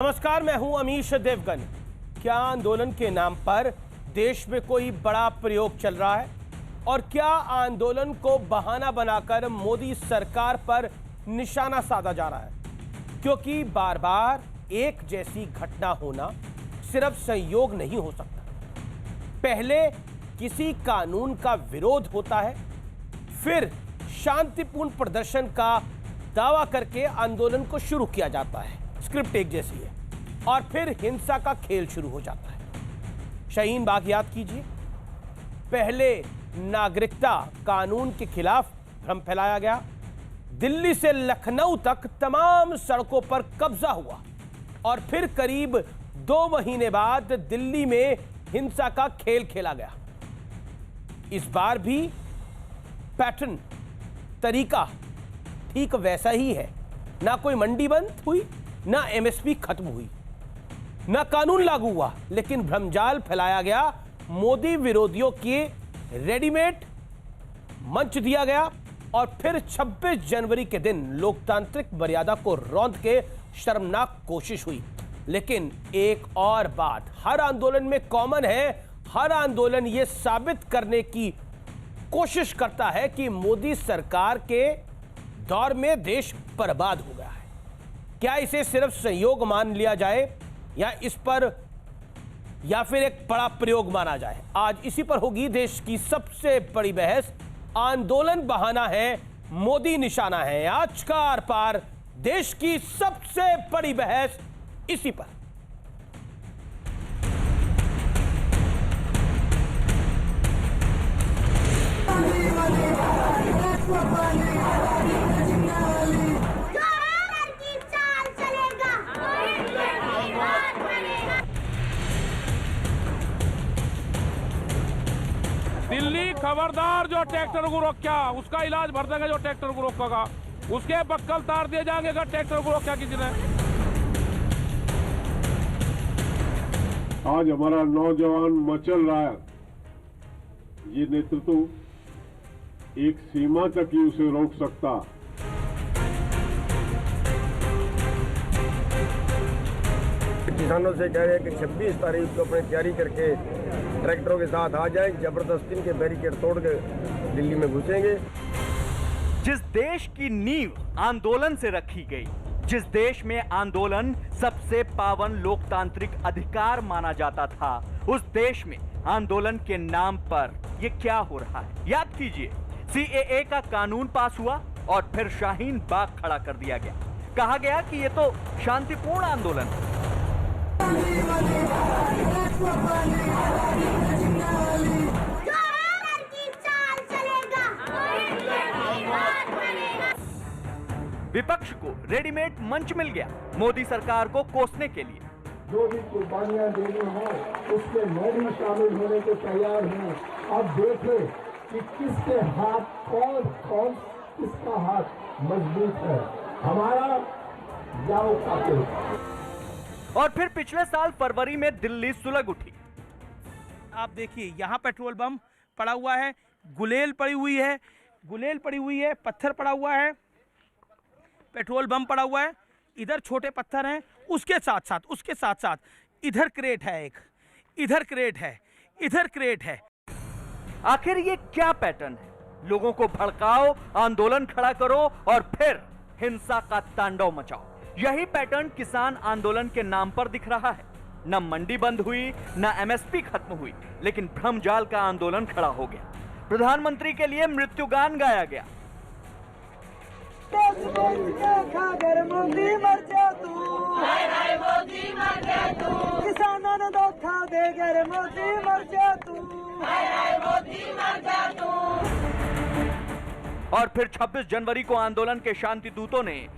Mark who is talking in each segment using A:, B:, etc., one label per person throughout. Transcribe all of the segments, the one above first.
A: नमस्कार, मैं हूं अमीश देवगन। क्या आंदोलन के नाम पर देश में कोई बड़ा प्रयोग चल रहा है और क्या आंदोलन को बहाना बनाकर मोदी सरकार पर निशाना साधा जा रहा है? क्योंकि बार बार एक जैसी घटना होना सिर्फ संयोग नहीं हो सकता। पहले किसी कानून का विरोध होता है, फिर शांतिपूर्ण प्रदर्शन का दावा करके आंदोलन को शुरू किया जाता है, स्क्रिप्ट एक जैसी है, और फिर हिंसा का खेल शुरू हो जाता है। शाहीन बाग याद कीजिए, पहले नागरिकता कानून के खिलाफ भ्रम फैलाया गया, दिल्ली से लखनऊ तक तमाम सड़कों पर कब्जा हुआ और फिर करीब 2 महीने बाद दिल्ली में हिंसा का खेल खेला गया। इस बार भी पैटर्न, तरीका ठीक वैसा ही है। ना कोई मंडी बंद हुई, ना एमएसपी खत्म हुई, ना कानून लागू हुआ, लेकिन भ्रमजाल फैलाया गया, मोदी विरोधियों के रेडीमेड मंच दिया गया और फिर 26 जनवरी के दिन लोकतांत्रिक मर्यादा को रौंद के शर्मनाक कोशिश हुई। लेकिन एक और बात हर आंदोलन में कॉमन है, हर आंदोलन यह साबित करने की कोशिश करता है कि मोदी सरकार के दौर में देश बर्बाद हो गया है। क्या इसे सिर्फ संयोग मान लिया जाए या फिर एक बड़ा प्रयोग माना जाए? आज इसी पर होगी देश की सबसे बड़ी बहस। आंदोलन बहाना है, मोदी निशाना है। आज का आर पार, देश की सबसे बड़ी बहस इसी पर।
B: दिल्ली खबरदार, जो ट्रैक्टर को रोका उसका इलाज भर देंगे, जो ट्रैक्टर को रोकेगा उसके बक्कल तार दिए जाएंगे अगर ट्रैक्टर को रोका किसी ने।
C: आज हमारा नौजवान मचल रहा है, ये नेतृत्व एक सीमा तक ही उसे रोक सकता।
D: किसानों से कह रहे हैं कि 26 तारीख को अपनी तैयारी करके ट्रैक्टरों के साथ आ जाएं, जबरदस्ती इनके बैरिकेड तोड़ के दिल्ली में घुसेंगे।
E: जिस देश की नींव आंदोलन से रखी गई, जिस देश में आंदोलन सबसे पावन लोकतांत्रिक अधिकार माना जाता था, उस देश में आंदोलन के नाम पर ये क्या हो रहा है? याद कीजिए, सीएए का कानून पास हुआ और फिर शाहीन बाग खड़ा कर दिया गया। कहा गया कि ये तो शांतिपूर्ण आंदोलन है। विपक्ष को रेडीमेड मंच मिल गया मोदी सरकार को कोसने के लिए।
F: जो भी कुर्बानियां देनी हो उसके मैं भी शामिल होने को तैयार हूँ। अब देखें कि किसके हाथ कौन किसका हाथ मजबूत है, हमारा या वो काफिर।
E: और फिर पिछले साल फरवरी में दिल्ली सुलग उठी।
A: आप देखिए, यहां पेट्रोल बम पड़ा हुआ है, गुलेल पड़ी हुई है, पत्थर पड़ा हुआ है, पेट्रोल बम पड़ा हुआ है, इधर छोटे पत्थर हैं, उसके साथ साथ इधर क्रेट है, इधर क्रेट है।
E: आखिर ये क्या पैटर्न है? लोगों को भड़काओ, आंदोलन खड़ा करो और फिर हिंसा का तांडव मचाओ। यही पैटर्न किसान आंदोलन के नाम पर दिख रहा है। न मंडी बंद हुई, न एमएसपी खत्म हुई, लेकिन भ्रमजाल का आंदोलन खड़ा हो गया। प्रधानमंत्री के लिए मृत्युगान गाया गया।
G: किसानों ने धोखा दे गए, मोदी मर जा तू।
E: और फिर 26 जनवरी को आंदोलन के शांति दूतों ने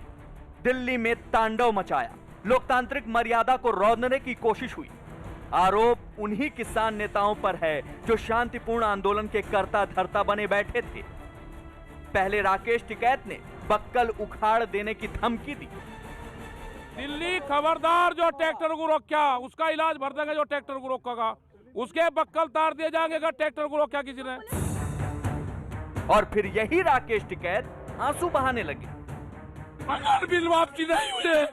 E: दिल्ली में तांडव मचाया। लोकतांत्रिक मर्यादा को रौंदने की कोशिश हुई। आरोप उन्हीं किसान नेताओं पर है जो शांतिपूर्ण आंदोलन के कर्ता धर्ता बने बैठे थे। पहले राकेश टिकैत ने बक्कल उखाड़ देने की धमकी दी।
B: दिल्ली खबरदार, जो ट्रैक्टर को रोका उसका इलाज भर देंगे, जो ट्रैक्टर को रोकेगा उसके बक्कल तार दिए जाएंगे अगर ट्रैक्टर को रोका किसी ने।
E: और फिर यही राकेश टिकैत आंसू बहाने लगे।
B: बिल वापसी नहीं हुए,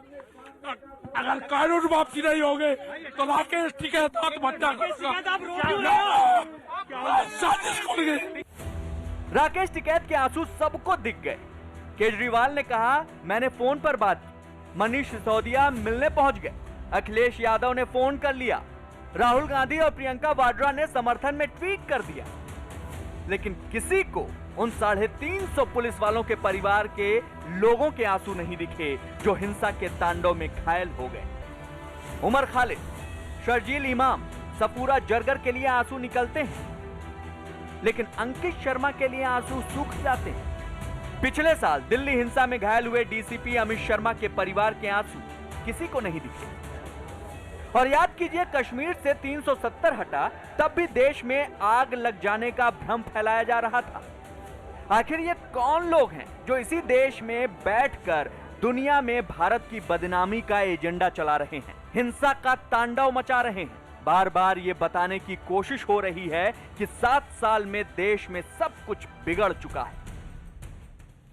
B: अगर कानून वापसी नहीं होगे तो राकेश टिकैत आत्महत्या करेगा।
E: राकेश टिकैत के आंसू सबको दिख गए। केजरीवाल ने कहा मैंने फोन पर बात की, मनीष सिसोदिया मिलने पहुंच गए, अखिलेश यादव ने फोन कर लिया, राहुल गांधी और प्रियंका वाड्रा ने समर्थन में ट्वीट कर दिया, लेकिन किसी को उन 350 पुलिस वालों के परिवार के लोगों के आंसू नहीं दिखे जो हिंसा के तांडव में घायल हो गए। उमर खालिद, शर्जील इमाम, सफूरा जरगर के लिए आंसू निकलते हैं, लेकिन अंकित शर्मा के लिए आंसू सूख जाते हैं। पिछले साल दिल्ली हिंसा में घायल हुए डीसीपी अमित शर्मा के परिवार के आंसू किसी को नहीं दिखे। और याद कीजिए, कश्मीर से 370 हटा तब भी देश में आग लग जाने का भ्रम फैलाया जा रहा था। आखिर ये कौन लोग हैं जो इसी देश में बैठकर दुनिया में भारत की बदनामी का एजेंडा चला रहे हैं, हिंसा का तांडव मचा रहे हैं? बार बार ये बताने की कोशिश हो रही है कि 7 साल में देश में सब कुछ बिगड़ चुका है।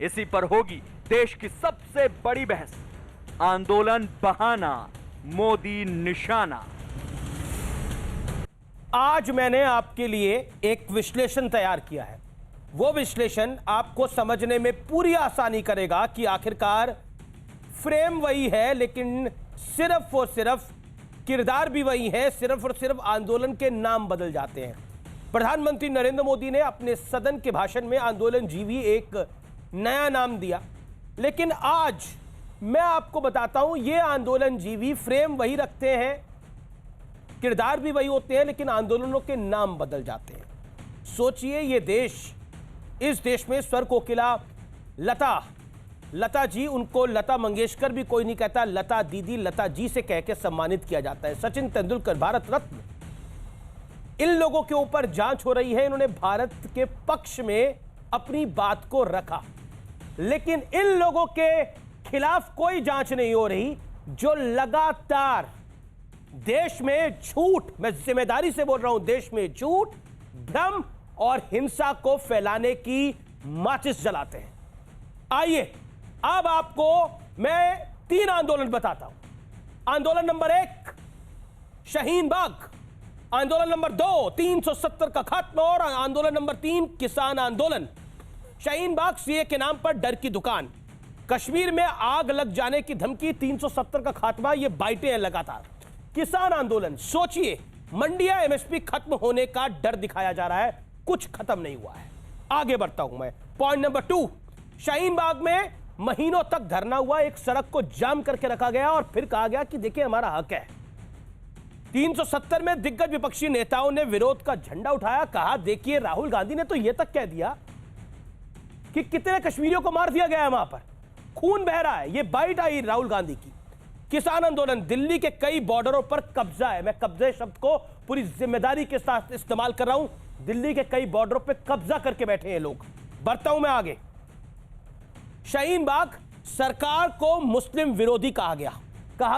E: इसी पर होगी देश की सबसे बड़ी बहस, आंदोलन बहाना, मोदी निशाना।
A: आज मैंने आपके लिए एक विश्लेषण तैयार किया है। वो विश्लेषण आपको समझने में पूरी आसानी करेगा कि आखिरकार फ्रेम वही है, लेकिन सिर्फ और सिर्फ किरदार भी वही है, सिर्फ और सिर्फ आंदोलन के नाम बदल जाते हैं। प्रधानमंत्री नरेंद्र मोदी ने अपने सदन के भाषण में आंदोलन जीवी एक नया नाम दिया, लेकिन आज मैं आपको बताता हूं ये आंदोलन जीवी फ्रेम वही रखते हैं, किरदार भी वही होते हैं, लेकिन आंदोलनों के नाम बदल जाते हैं। सोचिए, ये देश, इस देश में स्वर कोकिला लता जी, उनको लता मंगेशकर भी कोई नहीं कहता, लता दीदी, लता जी से कह के सम्मानित किया जाता है। सचिन तेंदुलकर, भारत रत्न, इन लोगों के ऊपर जांच हो रही है। इन्होंने भारत के पक्ष में अपनी बात को रखा, लेकिन इन लोगों के खिलाफ कोई जांच नहीं हो रही जो लगातार देश में झूठ, मैं जिम्मेदारी से बोल रहा हूं, देश में झूठ, भ्रम और हिंसा को फैलाने की माचिस जलाते हैं। आइए अब आपको मैं 3 आंदोलन बताता हूं। आंदोलन नंबर 1 शाहीन बाग, आंदोलन नंबर 2 370 का खात्मा और आंदोलन नंबर 3 किसान आंदोलन। शाहीन बाग सीए के नाम पर डर की दुकान, कश्मीर में आग लग जाने की धमकी, 370 का खात्मा, ये बाइटें हैं लगातार। किसान आंदोलन, सोचिए, मंडिया एमएसपी खत्म होने का डर दिखाया जा रहा है, कुछ खत्म नहीं हुआ है। आगे बढ़ता हूं मैं। पॉइंट नंबर 2, शाहीन बाग में महीनों तक धरना हुआ, एक सड़क को जाम करके रखा गया और फिर कहा गया कि देखिए हमारा हक है। 370 में दिग्गज विपक्षी नेताओं ने विरोध का झंडा उठाया, कहा देखिए राहुल गांधी ने तो यह तक कह दिया कि कितने कश्मीरियों को मार दिया गया है, वहां पर खून बह रहा है, ये बाइट आई राहुल गांधी की। किसान आंदोलन, दिल्ली के कई बॉर्डरों पर कब्जा है, मैं कब्जे शब्द को पूरी जिम्मेदारी के साथ इस्तेमाल कर रहा हूं, दिल्ली के कई बॉर्डरों पर कब्जा करके बैठे हैं लोग। बढ़ता हूं मैं आगे। शाहीन बाग, सरकार को मुस्लिम विरोधी कहा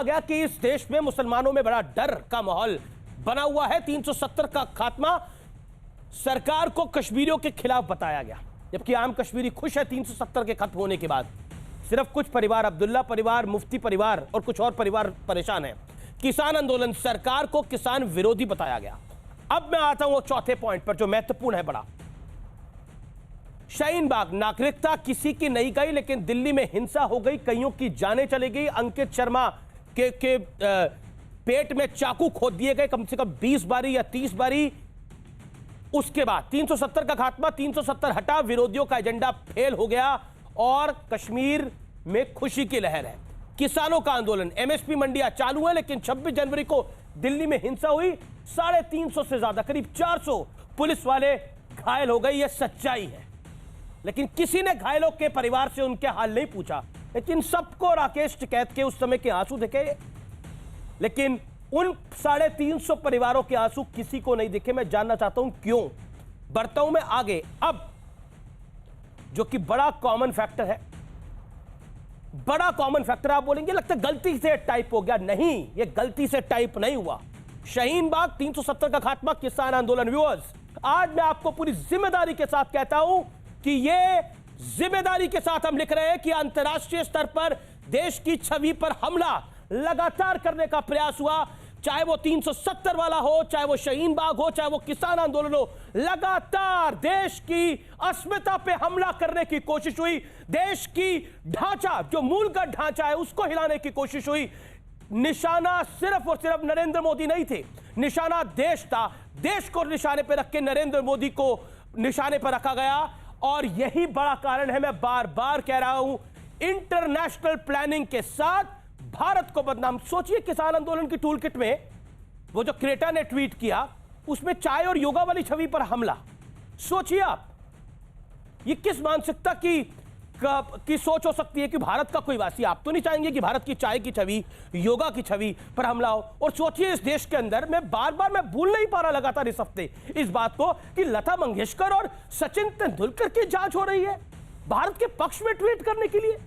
A: गया कि इस देश में मुसलमानों में बड़ा डर का माहौल बना हुआ है। 370 का खात्मा, सरकार को कश्मीरियों के खिलाफ बताया गया, जबकि आम कश्मीरी खुश है 370 के खत्म होने के बाद। सिर्फ कुछ परिवार, अब्दुल्ला परिवार, मुफ्ती परिवार और कुछ और परिवार परेशान हैं। किसान आंदोलन, सरकार को किसान विरोधी बताया गया। अब मैं आता हूं चौथे पॉइंट पर जो महत्वपूर्ण है बड़ा। शाहीन बाग, नागरिकता किसी की नहीं गई, लेकिन दिल्ली में हिंसा हो गई, कईयों की जानें चली गई। अंकित शर्मा के पेट में चाकू खोद दिए गए कम से कम 20 बारी या 30 बारी। उसके बाद 370 का खात्मा, 370 हटा, विरोधियों का एजेंडा फेल हो गया और कश्मीर में खुशी की लहर है। किसानों का आंदोलन, एमएसपी मंडियां चालू है, लेकिन 26 जनवरी को दिल्ली में हिंसा हुई, 350 से ज्यादा, करीब 400 पुलिस वाले घायल हो गए, यह सच्चाई है। लेकिन किसी ने घायलों के परिवार से उनके हाल नहीं पूछा, लेकिन सबको राकेश टिकैत के उस समय के आंसू दिखे, लेकिन उन 350 परिवारों के आंसू किसी को नहीं दिखे। मैं जानना चाहता हूं क्यों। बढ़ता हूं मैं आगे। अब जो कि बड़ा कॉमन फैक्टर है, बड़ा कॉमन फैक्टर, आप बोलेंगे लगता है गलती से टाइप हो गया, नहीं, यह गलती से टाइप नहीं हुआ। शाहीन बाग, 370 का खात्मा, किसान आंदोलन। व्यूअर्स, आज मैं आपको पूरी जिम्मेदारी के साथ कहता हूं कि यह जिम्मेदारी के साथ हम लिख रहे हैं कि अंतर्राष्ट्रीय स्तर पर देश की छवि पर हमला लगातार करने का प्रयास हुआ, चाहे वो 370 वाला हो, चाहे वो शाहीन बाग हो, चाहे वो किसान आंदोलन हो। लगातार देश की अस्मिता पे हमला करने की कोशिश हुई, देश की ढांचा, जो मूलगत ढांचा है, उसको हिलाने की कोशिश हुई। निशाना सिर्फ और सिर्फ नरेंद्र मोदी नहीं थे, निशाना देश था। देश को निशाने पर रख के नरेंद्र मोदी को निशाने पर रखा गया, और यही बड़ा कारण है, मैं बार बार कह रहा हूं, इंटरनेशनल प्लानिंग के साथ भारत को बदनाम। सोचिए किसान आंदोलन की टूल किट में वो जो क्रेटा ने ट्वीट किया, उसमें चाय और योगा वाली छवि पर हमला। सोचिए आप, ये किस मानसिकता की सोच हो सकती है कि भारत का कोई वासी, आप तो नहीं चाहेंगे कि भारत की चाय की छवि, योगा की छवि पर हमला हो। और सोचिए इस देश के अंदर, मैं बार बार मैं भूल नहीं पा रहा लगातार इस हफ्ते इस बात को, कि लता मंगेशकर और सचिन तेंदुलकर की जांच हो रही है भारत के पक्ष में ट्वीट करने के लिए।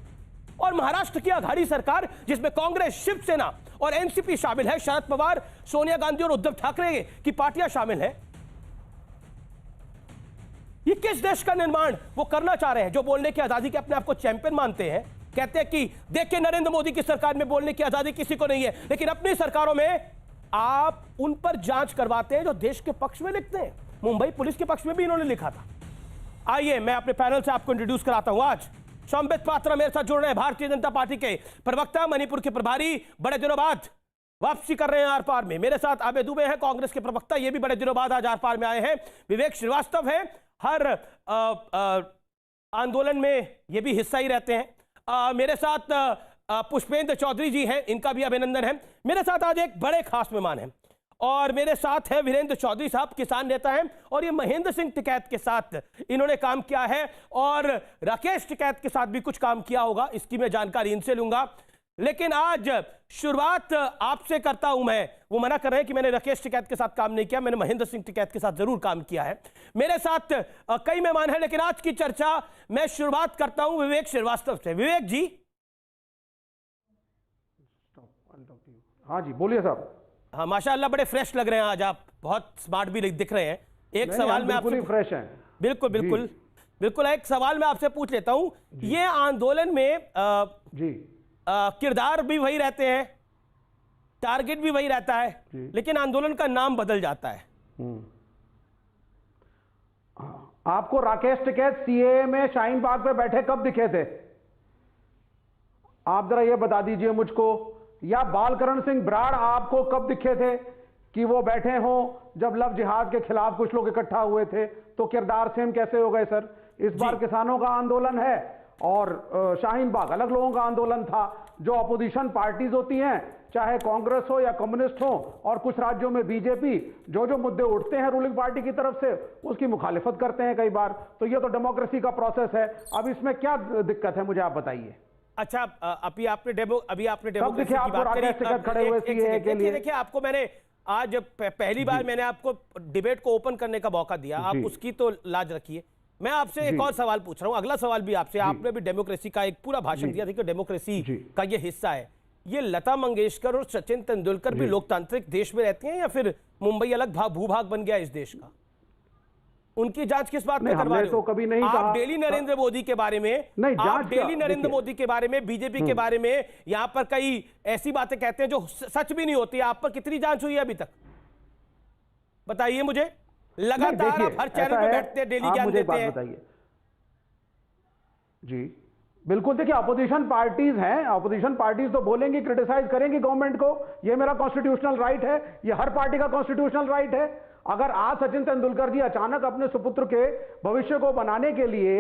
A: और महाराष्ट्र की आघाड़ी सरकार, जिसमें कांग्रेस, शिवसेना और एनसीपी शामिल है, शरद पवार, सोनिया गांधी और उद्धव ठाकरे की पार्टियां शामिल है, ये किस देश का निर्माण वो करना चाह रहे हैं? जो बोलने की आजादी के अपने आप को चैंपियन मानते हैं, कहते हैं कि देखिए नरेंद्र मोदी की सरकार में बोलने की आजादी किसी को नहीं है, लेकिन अपनी सरकारों में आप उन पर जांच करवाते हैं जो देश के पक्ष में लिखते हैं। मुंबई पुलिस के पक्ष में भी इन्होंने लिखा था। आइए मैं अपने पैनल से आपको इंट्रोड्यूस कराता हूं। आज संबित पात्रा मेरे साथ जुड़ रहे हैं, भारतीय जनता पार्टी के प्रवक्ता, मणिपुर के प्रभारी, बड़े दिनों बाद वापसी कर रहे हैं आर पार में। मेरे साथ आबे दुबे हैं, कांग्रेस के प्रवक्ता, ये भी बड़े दिनों बाद आज आर पार में आए हैं। विवेक श्रीवास्तव हैं, हर आंदोलन में ये भी हिस्सा ही रहते हैं। मेरे साथ पुष्पेंद्र चौधरी जी हैं, इनका भी अभिनंदन है। मेरे साथ आज एक बड़े खास मेहमान हैं, और मेरे साथ है वीरेंद्र चौधरी साहब, किसान नेता हैं, और ये महेंद्र सिंह टिकैत के साथ इन्होंने काम किया है, और राकेश टिकैत के साथ भी कुछ काम किया होगा, इसकी मैं जानकारी इनसे लूंगा। लेकिन आज शुरुआत आपसे करता हूं मैं। वो मना कर रहे हैं कि मैंने राकेश टिकैत के साथ काम नहीं किया, मैंने महेंद्र सिंह टिकैत के साथ जरूर काम किया है। मेरे साथ कई मेहमान हैं, लेकिन आज की चर्चा मैं शुरुआत करता हूं विवेक श्रीवास्तव से। विवेक जी।
H: हाँ जी, बोलिए साहब।
A: हाँ, माशाअल्लाह बड़े फ्रेश लग रहे हैं आज आप, बहुत स्मार्ट भी दिख रहे हैं। एक सवाल मैं आपसे,
H: फ्रेश हैं।
A: बिल्कुल बिल्कुल बिल्कुल, एक सवाल मैं आपसे पूछ लेता हूं। ये आंदोलन में
H: जी
A: किरदार भी वही रहते हैं, टारगेट भी वही रहता है, लेकिन आंदोलन का नाम बदल जाता है।
H: आपको राकेश टिकैत सीएए में शाहीन बाग पे बैठे कब दिखे थे? आप जरा ये बता दीजिए मुझको। या बालकरण सिंह बराड़ आपको कब दिखे थे कि वो बैठे हों जब लव जिहाद के खिलाफ कुछ लोग इकट्ठा हुए थे? तो किरदार सेम कैसे हो गए सर? इस बार किसानों का आंदोलन है और शाहीन बाग अलग लोगों का आंदोलन था। जो अपोजिशन पार्टीज होती हैं, चाहे कांग्रेस हो या कम्युनिस्ट हो, और कुछ राज्यों में बीजेपी, जो मुद्दे उठते हैं रूलिंग पार्टी की तरफ से, उसकी मुखालिफत करते हैं कई बार। तो ये तो डेमोक्रेसी का प्रोसेस है। अब इसमें क्या दिक्कत है, मुझे आप बताइए।
A: अच्छा, अभी आपने डेमोक्रेसी की बात करी। देखिए, आपको मैंने आज पहली बार मैंने आपको डिबेट को ओपन करने का मौका दिया, आप उसकी तो लाज रखिए। मैं आपसे एक और सवाल पूछ रहा हूं, अगला सवाल भी आपसे। आपने भी डेमोक्रेसी का एक पूरा भाषण दिया था कि डेमोक्रेसी का ये हिस्सा है। ये लता मंगेशकर और सचिन तेंदुलकर भी लोकतांत्रिक देश में रहते हैं, या फिर मुंबई अलग भूभाग बन गया इस देश का? उनकी जांच किस बात में करवा रहे हो?
H: तो कभी नहीं कहा।
A: आप डेली नरेंद्र मोदी के बारे में, आप डेली नरेंद्र मोदी के बारे में, बीजेपी के बारे में यहां पर कई ऐसी बातें कहते हैं जो सच भी नहीं होती। आप पर कितनी जांच हुई है अभी तक, बताइए मुझे। लगातार आप हर चैनल पे बैठते हैं, डेली ज्ञान देते हैं।
H: बताइए जी। बिल्कुल, देखिए अपोजिशन पार्टीज हैं, अपोजिशन पार्टीज तो बोलेंगी, क्रिटिसाइज करेंगी गवर्नमेंट को, ये मेरा कॉन्स्टिट्यूशनल राइट है, ये हर पार्टी का कॉन्स्टिट्यूशनल राइट है। अगर आज सचिन तेंदुलकर जी अचानक अपने सुपुत्र के भविष्य को बनाने के लिए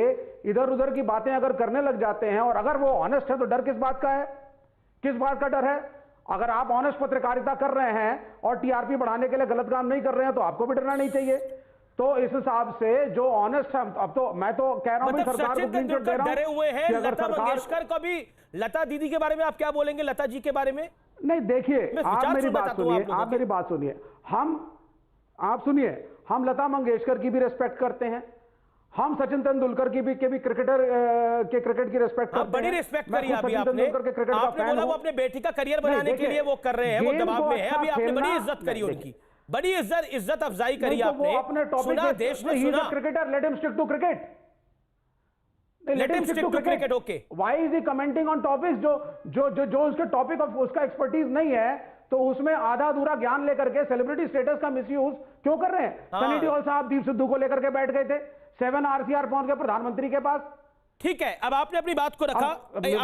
H: इधर उधर की बातें अगर करने लग जाते हैं, और अगर वो ऑनेस्ट है, तो डर किस बात का है? किस बात का डर है? अगर आप ऑनेस्ट पत्रकारिता कर रहे हैं और टीआरपी बढ़ाने के लिए गलत काम नहीं कर रहे हैं, तो आपको भी डरना नहीं चाहिए। तो इस हिसाब से जो ऑनेस्ट है, अब तो मैं तो कह रहा हूं
A: मतलब
H: सरकार को क्लीन चिट दे रहा हूं।
A: डरे हुए हैं लता मंगेशकर को भी। लता दीदी के बारे में आप क्या बोलेंगे, लता जी के बारे में?
H: नहीं, देखिए आप मेरी बात सुनिए, आप मेरी बात सुनिए। आप सुनिए, हम लता मंगेशकर की भी रिस्पेक्ट करते हैं, हम सचिन तेंदुलकर की भी क्रिकेटर के क्रिकेट की रिस्पेक्ट करते हैं।
A: बड़ी रिस्पेक्ट करी अभी आपने बोला वो अपने बेटी का करियर बनाने के लिए वो कर रहे हैं, वो दबाव में है। अभी आपने बड़ी इज्जत करी उनकी, बड़ी इज्जत अफजाई करी आपने।
H: अपने टॉपिक
A: सुना, देश ने सुना।
H: Cricketer, let him stick to cricket.
A: Let him stick to cricket, okay.
H: Why is he commenting on topics जो उसके टॉपिक ऑफ उसका एक्सपर्टीज नहीं है, तो उसमें आधा अधूरा ज्ञान लेकर के सेलिब्रिटी स्टेटस का मिसयूज क्यों कर रहे हैं? सनी देओल साहब दीप सिद्धू को लेकर के बैठ गए थे, 7 RCR पहुंच गए प्रधानमंत्री के पास।
A: ठीक है, अब आपने अपनी बात को रखा,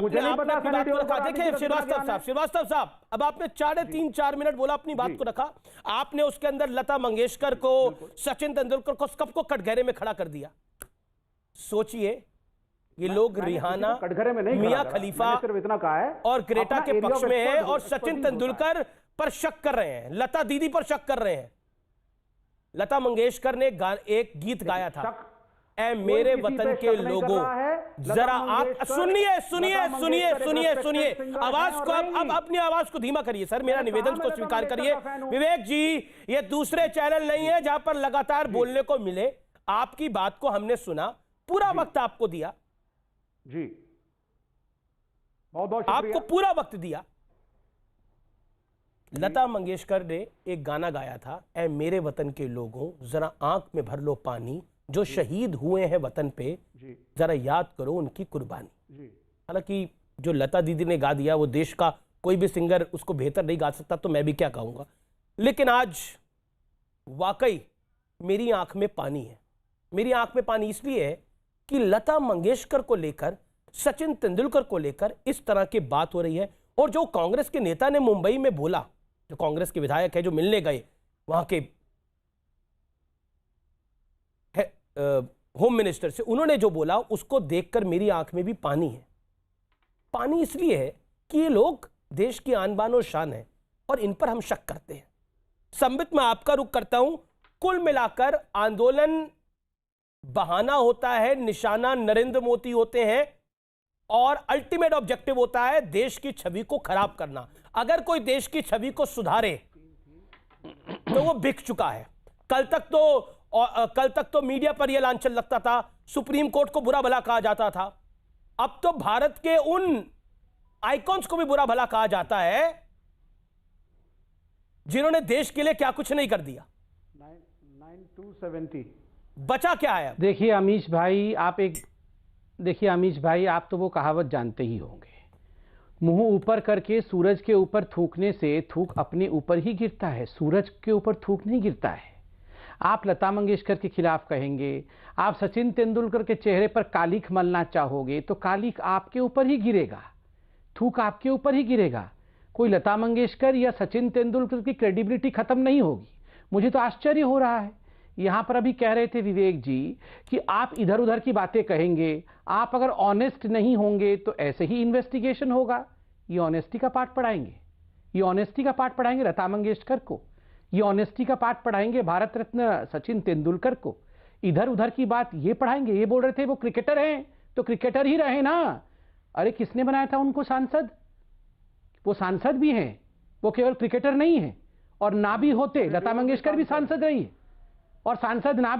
H: मुझे नहीं पता सनी देओल का
A: देखिए श्रीवास्तव साहब, अब आपने 3.5-4 मिनट बोला, अपनी बात को रखा, आपने उसके अंदर लता मंगेशकर को, सचिन तेंदुलकर को, सबको कटघरे में खड़ा कर दिया। सोचिए ये लोग रिहाना, मियां खलीफा
H: इतना कहा है
A: और ग्रेटा के पक्ष में है और सचिन तेंदुलकर पर शक कर रहे हैं, लता दीदी पर शक कर रहे हैं। लता मंगेशकर ने एक गीत गाया था, ऐ मेरे वतन के लोगों, जरा सुनिए सुनिए सुनिए सुनिए सुनिए, आवाज को अब अपनी आवाज को धीमा करिए सर, मेरा निवेदन को स्वीकार करिए। विवेक जी, ये दूसरे चैनल नहीं है जहां पर लगातार बोलने को मिले। आपकी बात को हमने सुना, पूरा वक्त आपको दिया
H: जी, बहुत बहुत
A: आपको पूरा वक्त दिया। लता मंगेशकर ने एक गाना गाया था, ऐ मेरे वतन के लोगों, जरा आंख में भर लो पानी, जो शहीद हुए हैं वतन पे, जरा याद करो उनकी कुर्बानी। हालांकि जो लता दीदी ने गा दिया वो देश का कोई भी सिंगर उसको बेहतर नहीं गा सकता, तो मैं भी क्या कहूंगा। लेकिन आज वाकई मेरी आंख में पानी है। मेरी आंख में पानी इसलिए है कि लता मंगेशकर को लेकर, सचिन तेंदुलकर को लेकर इस तरह की बात हो रही है। और जो कांग्रेस के नेता ने मुंबई में बोला, जो कांग्रेस के विधायक है जो मिलने गए वहां के होम मिनिस्टर से, उन्होंने जो बोला उसको देखकर मेरी आंख में भी पानी है। पानी इसलिए है कि ये लोग देश की आन बान और शान है और इन पर हम शक करते हैं। संबित, मैं आपका रुख करता हूं। कुल मिलाकर आंदोलन बहाना होता है, निशाना नरेंद्र मोदी होते हैं और अल्टीमेट ऑब्जेक्टिव होता है देश की छवि को खराब करना। अगर कोई देश की छवि को सुधारे तो वो बिक चुका है। कल तक तो मीडिया पर यह लांछन लगता था, सुप्रीम कोर्ट को बुरा भला कहा जाता था। अब तो भारत के उन आइकॉन्स को भी बुरा भला कहा जाता है जिन्होंने देश के लिए क्या कुछ नहीं कर दिया।
H: 9270
A: बचा क्या है?
I: देखिए अमीश भाई, आप तो वो कहावत जानते ही होंगे, मुंह ऊपर करके सूरज के ऊपर थूकने से थूक अपने ऊपर ही गिरता है, सूरज के ऊपर थूक नहीं गिरता है। आप लता मंगेशकर के खिलाफ कहेंगे, आप सचिन तेंदुलकर के चेहरे पर कालिख मलना चाहोगे तो कालिख आपके ऊपर ही गिरेगा, थूक आपके ऊपर ही गिरेगा। कोई लता मंगेशकर या सचिन तेंदुलकर की क्रेडिबिलिटी खत्म नहीं होगी। मुझे तो आश्चर्य हो रहा है, यहां पर अभी कह रहे थे विवेक जी कि आप इधर उधर की बातें कहेंगे, आप अगर ऑनेस्ट नहीं होंगे तो ऐसे ही इन्वेस्टिगेशन होगा। ये ऑनेस्टी का पाठ पढ़ाएंगे, ये ऑनेस्टी का पाठ पढ़ाएंगे लता मंगेशकर को, ये ऑनेस्टी का पाठ पढ़ाएंगे भारत रत्न सचिन तेंदुलकर को। इधर उधर की बात ये पढ़ाएंगे। ये बोल रहे थे वो क्रिकेटर हैं तो क्रिकेटर ही रहे ना। अरे किसने बनाया था उनको सांसद? वो सांसद भी हैं, वो केवल क्रिकेटर नहीं है। और ना भी होते, लता मंगेशकर भी सांसद रही है, और सांसद ना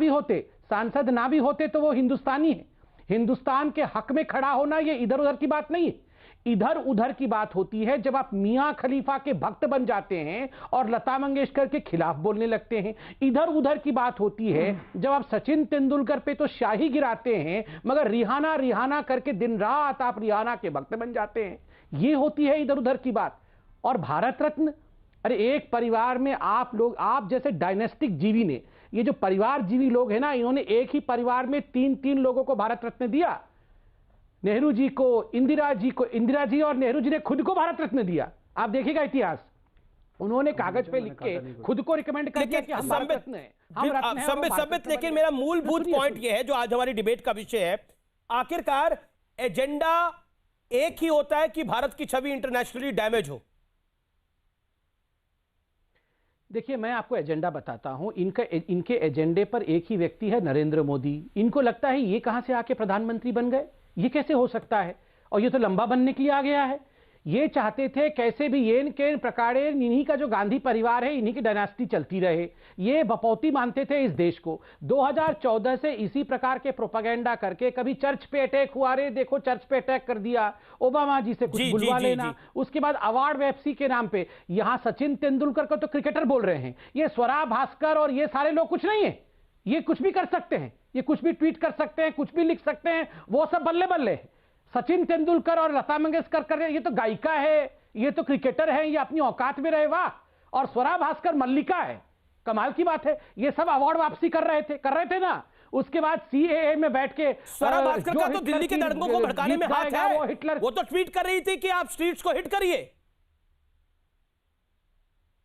I: भी होते तो वो हिंदुस्तानी है। हिंदुस्तान के हक में खड़ा होना ये इधर उधर की बात नहीं है। इधर उधर की बात होती है जब आप मियां खलीफा के भक्त बन जाते हैं और लता मंगेशकर के खिलाफ बोलने लगते हैं। इधर उधर की बात होती है जब आप सचिन तेंदुलकर पे तो शाही गिराते हैं मगर रिहाना करके दिन रात आप रिहाना के भक्त बन जाते हैं। ये होती है इधर उधर की बात। और भारत रत्न, अरे एक परिवार में आप जैसे डायनेस्टिक जीवी ने, ये जो परिवार जीवी लोग हैं ना, इन्होंने एक ही परिवार में 3 लोगों को भारत रत्न दिया। नेहरू जी को, इंदिरा जी और नेहरू जी ने खुद को भारत रत्न दिया। आप देखिएगा इतिहास, उन्होंने कागज पे लिख के खुद को रिकमेंड कर दिया कि हम भारत रत्न हैं, हम रत्न हैं।
A: संबित, लेकिन मेरा मूलभूत पॉइंट यह है जो आज हमारी डिबेट का विषय है, आखिरकार एजेंडा एक ही होता है कि भारत की छवि इंटरनेशनली डैमेज हो।
I: देखिए मैं आपको एजेंडा बताता हूं, इनके एजेंडे पर एक ही व्यक्ति है, नरेंद्र मोदी। इनको लगता है ये कहां से आके प्रधानमंत्री बन गए, ये कैसे हो सकता है, और ये तो लंबा बनने के लिए आ गया है। ये चाहते थे कैसे भी ये इनके प्रकारे इन्हीं का जो गांधी परिवार है इन्हीं की डायनास्टी चलती रहे। ये बपौती मानते थे इस देश को। 2014 से इसी प्रकार के प्रोपेगेंडा करके, कभी चर्च पे अटैक हुआ, रे देखो चर्च पे अटैक कर दिया, ओबामा जी से कुछ बुलवा लेना, उसके बाद अवार्ड वेप्सी के नाम पे यहां सचिन तेंदुलकर को तो क्रिकेटर बोल रहे हैं, ये स्वरा भास्कर और ये सारे लोग कुछ नहीं है, ये कुछ भी कर सकते हैं, ये कुछ भी ट्वीट कर सकते हैं, कुछ भी लिख सकते हैं, वो सब बल्ले बल्ले। सचिन तेंदुलकर और लता मंगेशकर कर रहे हैं, ये तो गायिका है, ये तो क्रिकेटर है, ये अपनी औकात में रहे, वाह। और स्वरा भास्कर मल्लिका है, कमाल की बात है, ये सब अवार्ड वापसी कर रहे थे ना। उसके बाद सीएए में बैठ के
A: स्वरा भास्कर का तो दिल्ली के दंगों को भड़काने में हाथ है, वो तो ट्वीट कर रही थी कि आप स्ट्रीट्स को हिट करिए।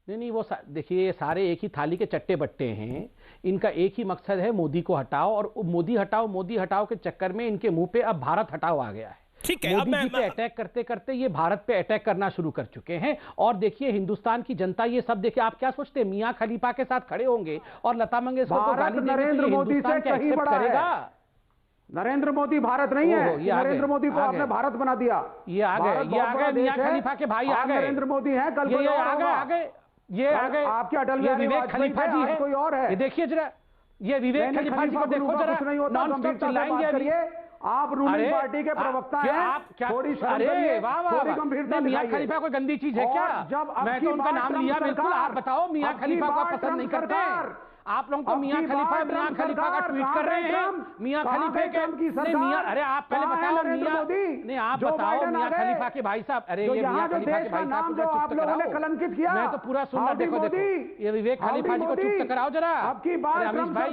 I: नहीं, वो देखिए, ये सारे एक ही थाली के चट्टे बट्टे हैं। इनका एक ही मकसद है, मोदी को हटाओ, और मोदी हटाओ के चक्कर में इनके मुंह पे अब भारत हटाओ आ गया है।
A: ठीक है,
I: मोदी जी पे अटैक करते करते ये भारत पे अटैक करना शुरू कर चुके हैं। और देखिए, हिंदुस्तान की जनता ये सब देखिए, आप क्या सोचते हैं, मियां खलीफा के साथ खड़े होंगे और लता मंगेशकर को गाली देंगे,
H: नरेंद्र मोदी से कहीं बड़ा
I: करेगा?
H: नरेंद्र मोदी भारत नहीं है, नरेंद्र मोदी को आपने भारत बना दिया।
I: ये आ गए मियां खलीफा के भाई आ गए,
H: नरेंद्र मोदी है, कल को
I: ये आ गए
H: आपके अटल
I: बिहारी विवेक खलीफा जी है,
H: कोई और है।
I: ये देखिए जरा, ये विवेक खलीफा जी को देखो जरा, नॉन स्टॉप चिल्लाएंगे।
H: आप रूलिंग पार्टी के प्रवक्ता हैं,
I: आप क्या,
H: थोड़ी
I: अरे वाह,
H: गंभीरता
I: मियां खलीफा कोई गंदी चीज है क्या?
H: जब
I: मैं तो उनका नाम लिया, बिल्कुल। आप बताओ, मियां खलीफा को पसंद नहीं करते? आप लोग तो मियां खलीफा का ट्वीट कर रहे हैं, मियां खलीफे के मियां, अरे आप पहले बताओ नहीं, आप बताओ मियां खलीफा के भाई साहब, अरे ये मियां खलीफा के भाई साहब
H: जो आप लोगों ने कलंकित किया,
I: मैं तो पूरा सुनना, देखो ये विवेक खलीफा जी को चुप तो कराओ जरा।
H: आपकी बात
I: रमेश भाई,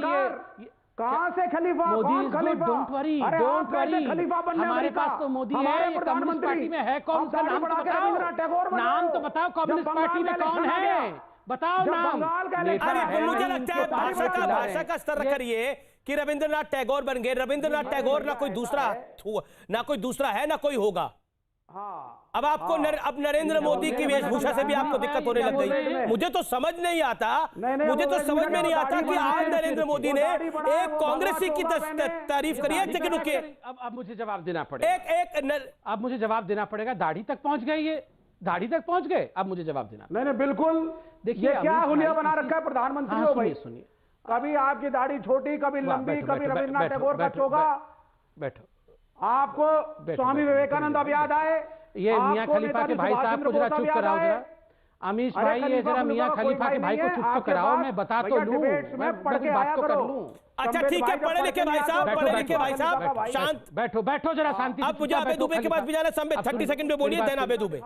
I: ये
H: कहां से खलीफा?
I: मोदी खलीफा? डोंट वरी, हमारे पास तो मोदी है, ये कम्युनिस्ट पार्टी में है कौन सा? नाम तो बताओ, नाम तो बताओ, कम्युनिस्ट पार्टी में कौन है, बताओ नाम।
A: अरे मुझे लगता है भाषा का स्तर करिए कि रविंद्रनाथ टैगोर बन गए। रविंद्रनाथ टैगोर ना कोई दूसरा है ना कोई होगा। अब आपको अब नरेंद्र मोदी की वेशभूषा से भी आपको दिक्कत होने लग गई। मुझे तो समझ नहीं आता, कि आज नरेंद्र मोदी ने एक कांग्रेसी की तारीफ करी है। लेकिन रुकिए,
I: अब मुझे जवाब देना पड़ेगा, अब मुझे जवाब देना पड़ेगा। दाढ़ी तक पहुंच गए, ये दाढ़ी तक पहुंच गए, अब मुझे जवाब देना।
H: नहीं बिल्कुल। देखिए क्या हुलिया बना रखा है प्रधानमंत्री हो भाई।
I: सुनिए,
H: कभी आपकी दाढ़ी छोटी, कभी लंबी, कभी रविन्द्रनाथ टैगोर का चोगा।
I: बैठो,
H: आपको स्वामी विवेकानंद अब याद आए?
I: ये मियां खलीफा के भाई साहब को जरा चुप कराओ जरा। अमीश भाई, ये जरा मियां खलीफा के भाई को चुप तो कराओ, मैं बता तो लूं, मैं बात तो कर लूं।
A: अच्छा ठीक है, पढ़े लिखे भाई साहब, शांत
I: बैठो जरा, शांति।
A: अब मुझे अबे दुबे के पास भी जाना, 30 सेकंड में बोलिए, देना अबे दुबे।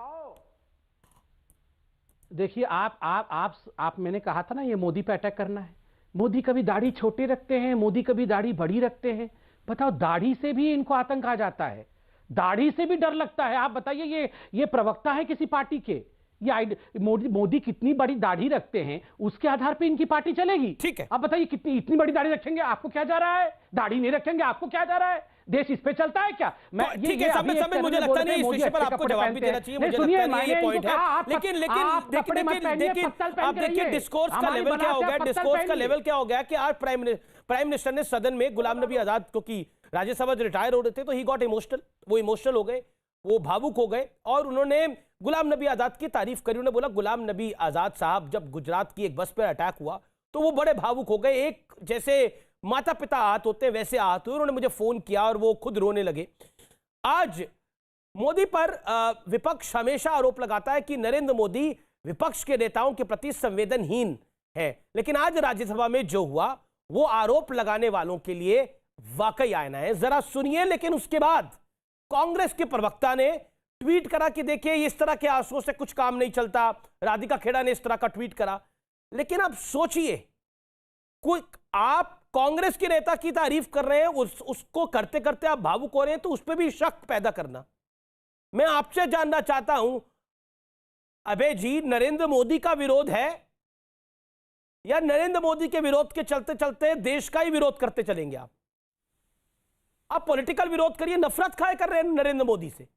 I: देखिए, आप मैंने कहा था ना, ये मोदी पे अटैक करना है। मोदी कभी दाढ़ी छोटे रखते हैं, मोदी कभी दाढ़ी बड़ी रखते हैं। बताओ, दाढ़ी से भी इनको आतंक आ जाता है, दाढ़ी से भी डर लगता है। आप बताइए, ये प्रवक्ता है किसी पार्टी के? ये मोदी कितनी बड़ी दाढ़ी रखते हैं, उसके आधार पे इनकी पार्टी चलेगी।
A: ठीक है,
I: अब बताइए, इतनी बड़ी दाढ़ी रखेंगे, आपको क्या जा रहा है? दाढ़ी नहीं रखेंगे, आपको क्या जा रहा है? देश इस पे चलता है क्या? मैं
A: ठीक है, समय मुझे लगता नहीं इस विषय पर आपको जवाब भी देना चाहिए। मुझे लगता नहीं ये पॉइंट है, लेकिन आप देखिए डिस्कोर्स का लेवल क्या हो गया। डिस्कोर्स का लेवल क्या हो गया कि आज प्राइम मिनिस्टर ने सदन में गुलाम नबी आजाद, क्योंकि राज्यसभा रिटायर हो रहे थे, तो ही गॉट इमोशनल, वो इमोशनल हो गए, वो भावुक हो गए, और उन्होंने गुलाम नबी आजाद की तारीफ करी। उन्होंने बोला, गुलाम नबी आजाद साहब जब गुजरात की एक बस पर अटैक हुआ तो वो बड़े भावुक हो गए, एक जैसे माता पिता आहत होते हैं वैसे आहत हुए। उन्होंने मुझे फोन किया और वो खुद रोने लगे। आज मोदी पर विपक्ष हमेशा आरोप लगाता है कि नरेंद्र मोदी विपक्ष के नेताओं के प्रति संवेदनहीन है, लेकिन आज राज्यसभा में जो हुआ वो आरोप लगाने वालों के लिए वाकई आईना है। जरा सुनिए। लेकिन उसके बाद कांग्रेस के प्रवक्ता ने ट्वीट करा कि देखिए, इस तरह के आंसुओं से कुछ काम नहीं चलता। राधिका खेड़ा ने इस तरह का ट्वीट करा। लेकिन आप सोचिए, कोई आप कांग्रेस के नेता की तारीफ कर रहे हैं, उसको करते करते आप भावुक हो रहे हैं, तो उस पर भी शक पैदा करना। मैं आपसे जानना चाहता हूं, अबे जी, नरेंद्र मोदी का विरोध है या नरेंद्र मोदी के विरोध के चलते चलते देश का ही विरोध करते चलेंगे? आप पॉलिटिकल विरोध करिए, नफरत खाए कर रहे हैं नरेंद्र मोदी से।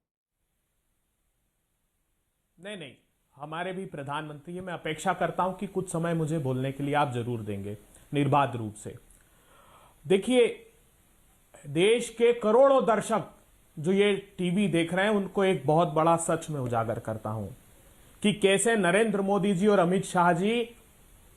J: नहीं, हमारे भी प्रधानमंत्री है। मैं अपेक्षा करता हूं कि कुछ समय मुझे बोलने के लिए आप जरूर देंगे, निर्बाध रूप से। देखिए, देश के करोड़ों दर्शक जो ये टीवी देख रहे हैं, उनको एक बहुत बड़ा सच में उजागर करता हूं कि कैसे नरेंद्र मोदी जी और अमित शाह जी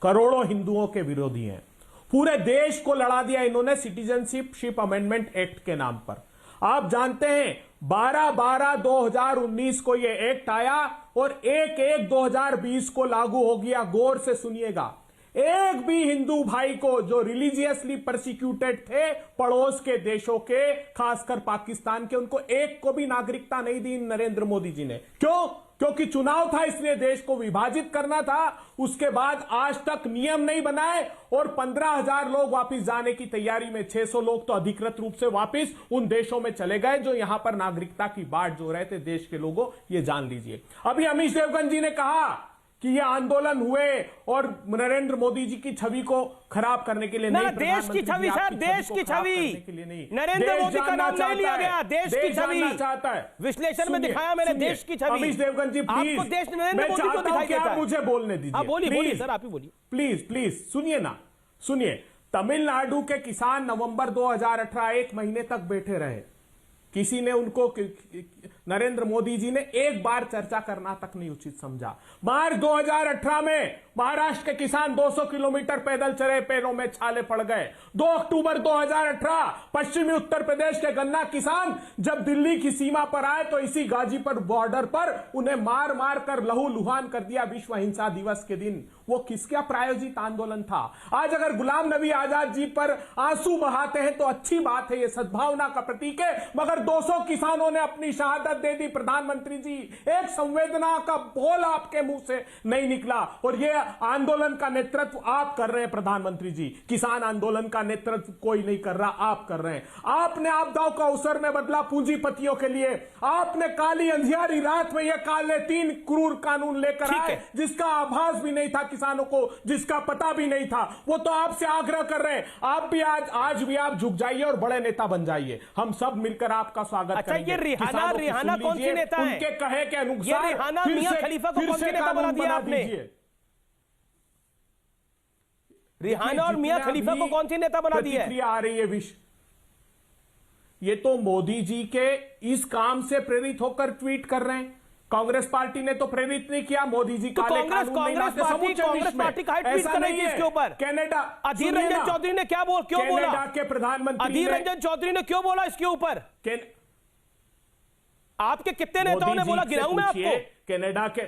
J: करोड़ों हिंदुओं के विरोधी हैं। पूरे देश को लड़ा दिया इन्होंने सिटीजनशिप अमेंडमेंट एक्ट के नाम पर। आप जानते हैं, 12/12/2019 को यह एक्ट आया और 1/1/2020 को लागू हो गया। गौर से सुनिएगा, एक भी हिंदू भाई को जो रिलीजियसली परसिक्यूटेड थे पड़ोस के देशों के, खासकर पाकिस्तान के, उनको एक को भी नागरिकता नहीं दी नरेंद्र मोदी जी ने। क्यों? क्योंकि चुनाव था, इसलिए देश को विभाजित करना था। उसके बाद आज तक नियम नहीं बनाए और 15,000 लोग वापस जाने की तैयारी में, 600 लोग तो अधिकृत रूप से वापस उन देशों में चले गए जो यहां पर नागरिकता की बाढ़ जो रहे थे देश के लोगों। ये जान लीजिए। अभी अमीश देवगन जी ने कहा कि ये आंदोलन हुए और नरेंद्र मोदी जी की छवि को खराब करने के लिए नहीं,
A: देश की छवि सर, देश की छवि, नरेंद्र मोदी का नाम नहीं लिया गया, देश की छवि चाहता है। विश्लेषण में दिखाया मैंने देश की छवि।
J: अमीश देवगन जी प्लीज,
A: आपको देश नरेंद्र मोदी को दिखाई देता है।
J: मुझे बोलने दीजिए।
A: बोलिए सर, आप ही बोलिए
J: प्लीज प्लीज। सुनिए ना, सुनिए। तमिलनाडु के किसान नवंबर 2018 एक महीने तक बैठे रहे। किसी ने उनको, नरेंद्र मोदी जी ने एक बार चर्चा करना तक नहीं उचित समझा। मार्च 2018 में महाराष्ट्र के किसान 200 किलोमीटर पैदल चले, पैरों में छाले पड़ गए। 2 अक्टूबर 2018 पश्चिमी उत्तर प्रदेश के गन्ना किसान जब दिल्ली की सीमा पर आए तो इसी गाजीपुर बॉर्डर पर उन्हें मार मार कर लहूलुहान कर दिया विश्व हिंसा दिवस के दिन। वो किसका प्रायोजित आंदोलन था? आज अगर गुलाम नबी आजाद जी पर आंसू बहाते हैं तो अच्छी बात है, ये सद्भावना का प्रतीक है, मगर 200 किसानों ने अपनी शहादत दे दी। प्रधानमंत्री जी, एक संवेदना का बोल आपके मुंह से नहीं निकला। और ये आंदोलन का नेतृत्व आप कर रहे हैं प्रधानमंत्री जी। किसान आंदोलन का नेतृत्व कोई नहीं कर रहा, आप कर रहे हैं। आपने आपदाओं का अवसर में बदला पूंजीपतियों के लिए। आपने काली अंधियारी रात में ये काले 3 क्रूर कानून लेकर आए जिसका आभास भी नहीं था किसानों को, जिसका पता भी नहीं था। वो तो आपसे आग्रह कर रहे हैं, आप भी आज भी आप झुक जाइए और बड़े नेता बन जाइए। हम सब मिलकर आपका स्वागत करेंगे।
A: ये रिहाना कौन सी नेता है?
J: उनके कहे के अनुसार
A: रिहाना मियां खलीफा को कौन सी नेता बना दिया आपने? रिहाना और मियां खलीफा को कौन सी नेता बना दिया?
J: प्रतिक्रिया आ रही है ये तो मोदी जी के इस काम से प्रेरित होकर ट्वीट कर रहे हैं। कांग्रेस पार्टी ने तो प्रेरित नहीं किया। मोदी जी
A: तो कांग्रेस पार्टी का ट्वीट कर रही थी इसके ऊपर।
J: कनाडा,
A: अधीर रंजन चौधरी ने क्यों बोला?
J: कनाडा के प्रधानमंत्री
A: अधीर रंजन चौधरी ने क्यों बोला इसके ऊपर? आपके कितने नेताओं ने बोला? गिनाऊं मैं आपको?
J: कनाडा के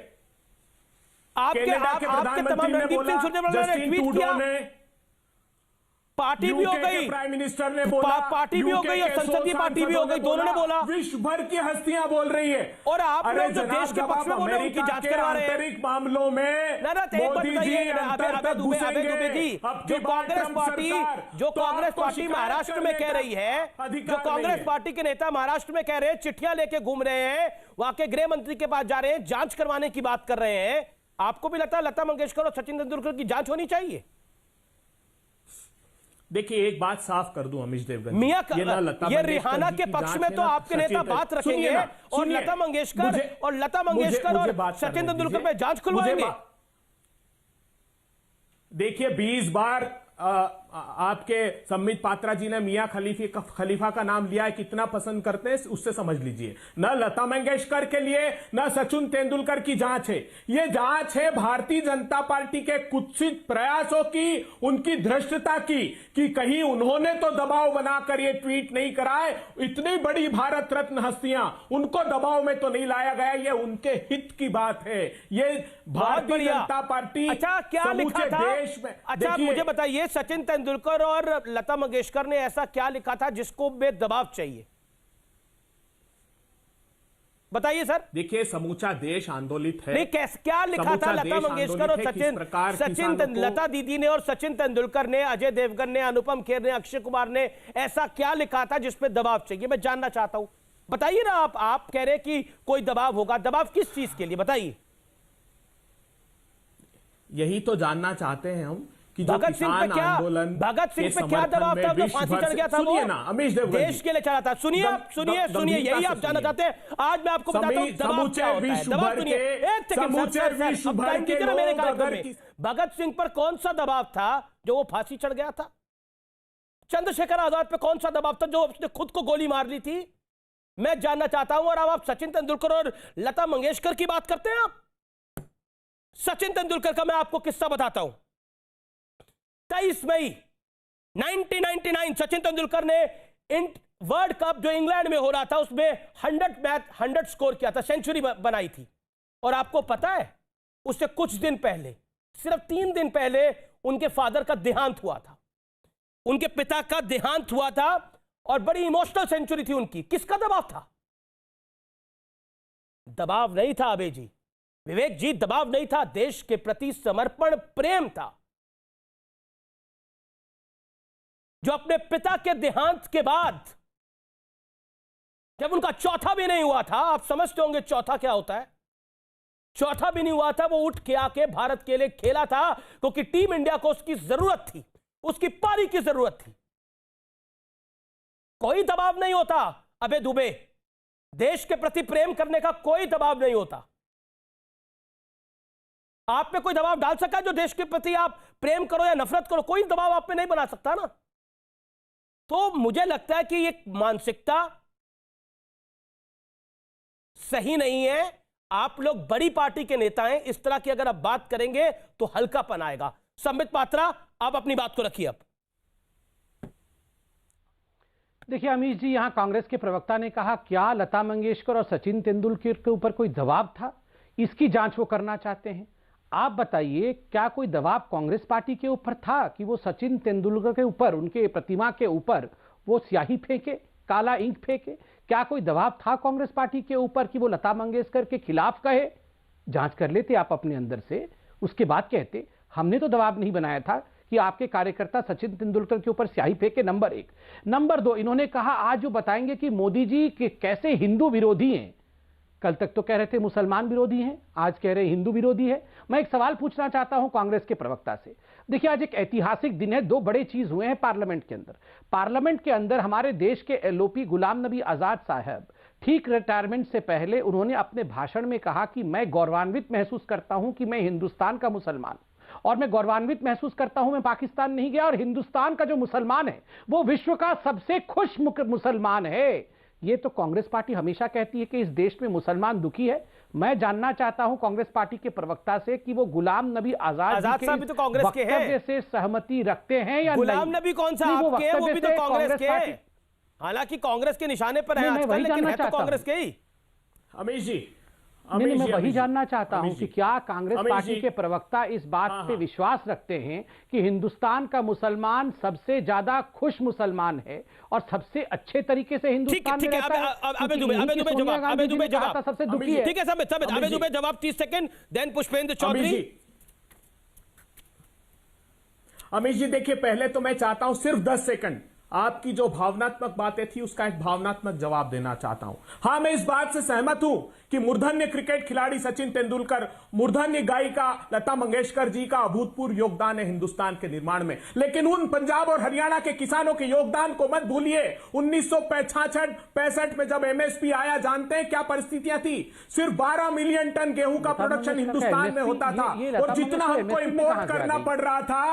A: तमाम रणदीप सिंह सुरजेवाला ने ट्वीट किया। पार्टी भी हो गई,
J: प्राइम मिनिस्टर ने बोला,
A: पार्टी भी हो गई और संसदीय पार्टी भी हो गई, दोनों ने बोला।
J: विश्व भर की हस्तियां बोल रही है।
A: और आप लोग जो देश के पक्ष में बोल रहे हैं उनकी जांच करवा रहे हैं।
J: आंतरिक मामलों में मोदी जी अंतर घुसेंगे।
A: जो कांग्रेस पार्टी महाराष्ट्र में कह रही है, जो कांग्रेस पार्टी के नेता महाराष्ट्र में कह रहे हैं, चिट्ठियां लेके घूम रहे हैं, वहां के गृह मंत्री के पास जा रहे हैं, जांच करवाने की बात कर रहे हैं। आपको भी लगता है लता मंगेशकर और सचिन तेंदुलकर की जांच होनी चाहिए?
J: देखिए, एक बात साफ कर दूं अमीश देवगन,
A: ये रिहाना के पक्ष में तो आपके नेता बात रखेंगे और लता मंगेशकर और सचिन तेंदुलकर पे जांच खुलवाएंगे।
J: देखिए, 20 बार आपके सम्मित पात्रा जी ने मियां खलीफा का नाम लिया है। कितना पसंद करते हैं उससे समझ लीजिए। न लता मंगेशकर के लिए न सचिन तेंदुलकर की जांच है। ये जांच है भारतीय जनता पार्टी के कुत्सित प्रयासों की, उनकी धृष्टता की, कि कहीं उन्होंने तो दबाव बनाकर ये ट्वीट नहीं कराए। इतनी बड़ी भारत रत्न हस्तियां, उनको दबाव में तो नहीं लाया गया। ये उनके हित की बात है। ये भारतीय जनता पार्टी समूचे देश में।
A: अच्छा, मुझे बताइए, सचिन तेंदुलकर और लता मंगेशकर ने ऐसा क्या लिखा था जिसको बेदबाव चाहिए? बताइए सर।
J: देखिए, समूचा देश आंदोलित है।
A: नहीं, क्या लिखा था लता मंगेशकर और लता दीदी ने और सचिन तेंदुलकर ने, अजय देवगन ने, अनुपम खेर ने, अक्षय कुमार ने, ऐसा क्या लिखा था जिस पे दबाव चाहिए? मैं जानना चाहता हूं। बताइए ना। आप कह रहे कि कोई दबाव होगा, दबाव किस चीज के लिए बताइए?
J: यही तो जानना चाहते हैं हम कि
A: भगत सिंह पे क्या दबाव था? जो फांसी चढ़ गया था वो
J: अमीश देवगन
A: देश के लिए चढ़ा था। सुनिए यही आप जानना चाहते हैं। आज मैं आपको बताता हूं दबाव क्या होता है। दबाव सुनिए, एक सेकंड मेरे कार्यक्रम में। भगत सिंह पर कौन सा दबाव था जो वो फांसी चढ़ गया था? चंद्रशेखर आजाद पे कौन सा दबाव था जो उसने खुद को गोली मार ली थी? मैं जानना चाहता हूं। और अब आप सचिन तेंदुलकर और लता मंगेशकर की बात करते हैं। आप सचिन तेंदुलकर का मैं आपको किस्सा बताता हूं। 23 मई 1999 सचिन तेंदुलकर ने वर्ल्ड कप जो इंग्लैंड में हो रहा था उसमें 100 स्कोर किया था, सेंचुरी बनाई थी। और आपको पता है, उससे कुछ दिन पहले, सिर्फ 3 दिन पहले उनके फादर का देहांत हुआ था, उनके पिता का देहांत हुआ था और बड़ी इमोशनल सेंचुरी थी उनकी। किसका दबाव था? दबाव नहीं था अबे जी, विवेक जी, दबाव नहीं था, देश के प्रति समर्पण प्रेम था। जो अपने पिता के देहांत के बाद, जब उनका चौथा भी नहीं हुआ था, आप समझते होंगे चौथा क्या होता है, चौथा भी नहीं हुआ था, वो उठ के आके भारत के लिए खेला था, क्योंकि टीम इंडिया को उसकी जरूरत थी, उसकी पारी की जरूरत थी। कोई दबाव नहीं होता अबे दुबे, देश के प्रति प्रेम करने का कोई दबाव नहीं होता। आप पे कोई दबाव डाल सका जो देश के प्रति आप प्रेम करो या नफरत करो? कोई दबाव आप पे नहीं बना सकता ना। तो मुझे लगता है कि ये मानसिकता सही नहीं है। आप लोग बड़ी पार्टी के नेता हैं, इस तरह की अगर आप बात करेंगे तो हल्कापन आएगा। संबित पात्रा, आप अपनी बात को रखिए। अब
I: देखिए अमीश जी, यहां कांग्रेस के प्रवक्ता ने कहा क्या लता मंगेशकर और सचिन तेंदुलकर के ऊपर कोई दबाव था? इसकी जांच वो करना चाहते हैं। आप बताइए, क्या कोई दबाव कांग्रेस पार्टी के ऊपर था कि वो सचिन तेंदुलकर के ऊपर, उनके प्रतिमा के ऊपर वो स्याही फेंके, काला इंक फेंके? क्या कोई दबाव था कांग्रेस पार्टी के ऊपर कि वो लता मंगेशकर के खिलाफ कहे? जांच कर लेते आप अपने अंदर से, उसके बाद कहते। हमने तो दबाव नहीं बनाया था कि आपके कार्यकर्ता सचिन तेंदुलकर के ऊपर स्याही फेंके, नंबर 1। नंबर 2, इन्होंने कहा आज जो बताएंगे कि मोदी जी कैसे हिंदू विरोधी हैं। कल तक तो कह रहे थे मुसलमान विरोधी हैं, आज कह रहे हिंदू विरोधी है। मैं एक सवाल पूछना चाहता हूं कांग्रेस के प्रवक्ता से। देखिए आज एक ऐतिहासिक दिन है, 2 बड़े चीज हुए हैं पार्लियामेंट के अंदर। पार्लियामेंट के अंदर हमारे देश के एलओपी गुलाम नबी आजाद साहब ठीक रिटायरमेंट से पहले उन्होंने अपने भाषण में कहा कि मैं गौरवान्वित महसूस करता हूं कि मैं हिंदुस्तान का मुसलमान, और मैं गौरवान्वित महसूस करता हूं मैं पाकिस्तान नहीं गया, और हिंदुस्तान का जो मुसलमान है वो विश्व का सबसे खुश मुसलमान है। ये तो कांग्रेस पार्टी हमेशा कहती है कि इस देश में मुसलमान दुखी है। मैं जानना चाहता हूं कांग्रेस पार्टी के प्रवक्ता से कि वो गुलाम नबी आजाद
A: साहब भी तो कांग्रेस के हैं,
I: से सहमति रखते हैं या नहीं?
A: गुलाम नबी कौन सा आपके हैं? वो भी तो कांग्रेस के हैं। हालांकि कांग्रेस के निशाने पर है आजकल, लेकिन है तो कांग्रेस के ही।
J: अमीश जी,
I: नहीं, मैं वही जानना चाहता हूं कि क्या कांग्रेस पार्टी के प्रवक्ता इस बात पे विश्वास रखते हैं कि हिंदुस्तान का मुसलमान सबसे ज्यादा खुश मुसलमान है और सबसे अच्छे तरीके से हिंदुस्तान में रहता है?
A: अबे दुबे जवाब
I: सबसे दुखी है।
A: ठीक है सब अबे दुबे जवाब 30 सेकंड, देन पुष्पेंद्र चौधरी।
J: अमीश जी देखिए, पहले तो मैं चाहता हूं सिर्फ 10 सेकंड आपकी जो भावनात्मक बातें थी उसका एक भावनात्मक जवाब देना चाहता हूं। हां, मैं इस बात से सहमत हूं कि मूर्धन्य क्रिकेट खिलाड़ी सचिन तेंदुलकर, मूर्धन्य गायिका लता मंगेशकर जी का अभूतपूर्व योगदान है हिंदुस्तान के निर्माण में। लेकिन उन पंजाब और हरियाणा के किसानों के योगदान को मत भूलिए। 1965 में जब एमएसपी आया, जानते हैं क्या परिस्थितियां थी? सिर्फ 12 मिलियन टन गेहूं का प्रोडक्शन हिंदुस्तान में होता था, और जितना हमको इंपोर्ट करना पड़ रहा था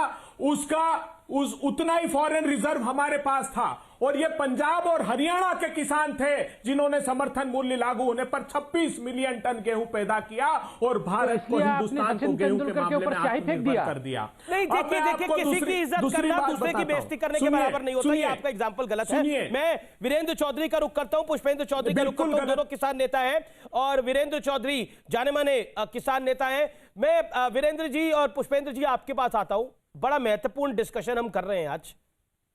J: उतना ही फॉरेन रिजर्व हमारे पास था। और ये पंजाब और हरियाणा के किसान थे जिन्होंने समर्थन मूल्य लागू होने पर 26 मिलियन टन गेहूं पैदा किया और भारत को, हिंदुस्तान को गेहूं के मामले में आत्मनिर्भर कर दिया।
A: नहीं, देखिए किसी की इज्जत करना दूसरे की बेइज्जती करने के बराबर नहीं होता। ये आपका एग्जांपल गलत है। मैं वीरेंद्र चौधरी का रुख करता हूं, पुष्पेंद्र चौधरी का रुख करता हूं। दोनों किसान नेता हैं और वीरेंद्र चौधरी जाने माने किसान नेता हैं। मैं वीरेंद्र जी और पुष्पेंद्र जी आपके पास आता हूं। बड़ा महत्वपूर्ण डिस्कशन हम कर रहे हैं आज,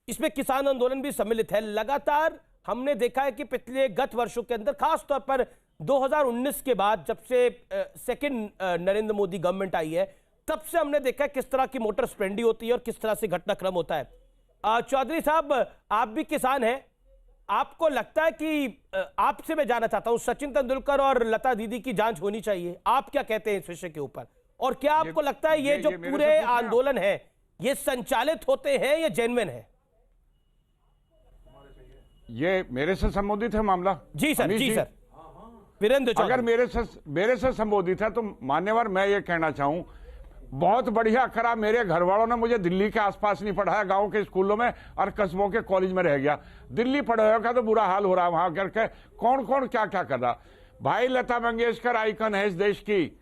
A: इसमें किसान आंदोलन भी सम्मिलित है। लगातार हमने देखा है कि पिछले गत वर्षों के अंदर, खास तौर पर 2019 के बाद जब से सेकंड नरेंद्र मोदी गवर्नमेंट आई है, तब से हमने देखा है किस तरह की मोटर स्प्रेंडी होती है और किस तरह से घटनाक्रम होता है। चौधरी साहब, आप भी किसान हैं, आपको लगता है कि आपसे मैं जानना चाहता हूं, सचिन तेंदुलकर और लता दीदी की जांच होनी चाहिए, आप क्या कहते हैं इस विषय के ऊपर? और क्या आपको लगता है ये जो पूरे आंदोलन है ये संचालित होते हैं या जेन्युइन है?
K: ये मेरे से संबोधित है मामला?
A: जी सर, जी सर। वीरेंद्र चौधरी,
K: अगर मेरे से संबोधित है तो मान्यवर मैं ये कहना चाहूं, बहुत बढ़िया करा मेरे घर वालों ने मुझे दिल्ली के आसपास नहीं पढ़ाया, गांव के स्कूलों में और कस्बों के कॉलेज में रह गया। दिल्ली पढ़ाया का तो बुरा हाल हो रहा है वहां करके, कौन कौन क्या क्या कर रहा। भाई लता मंगेशकर आइकन है इस देश की,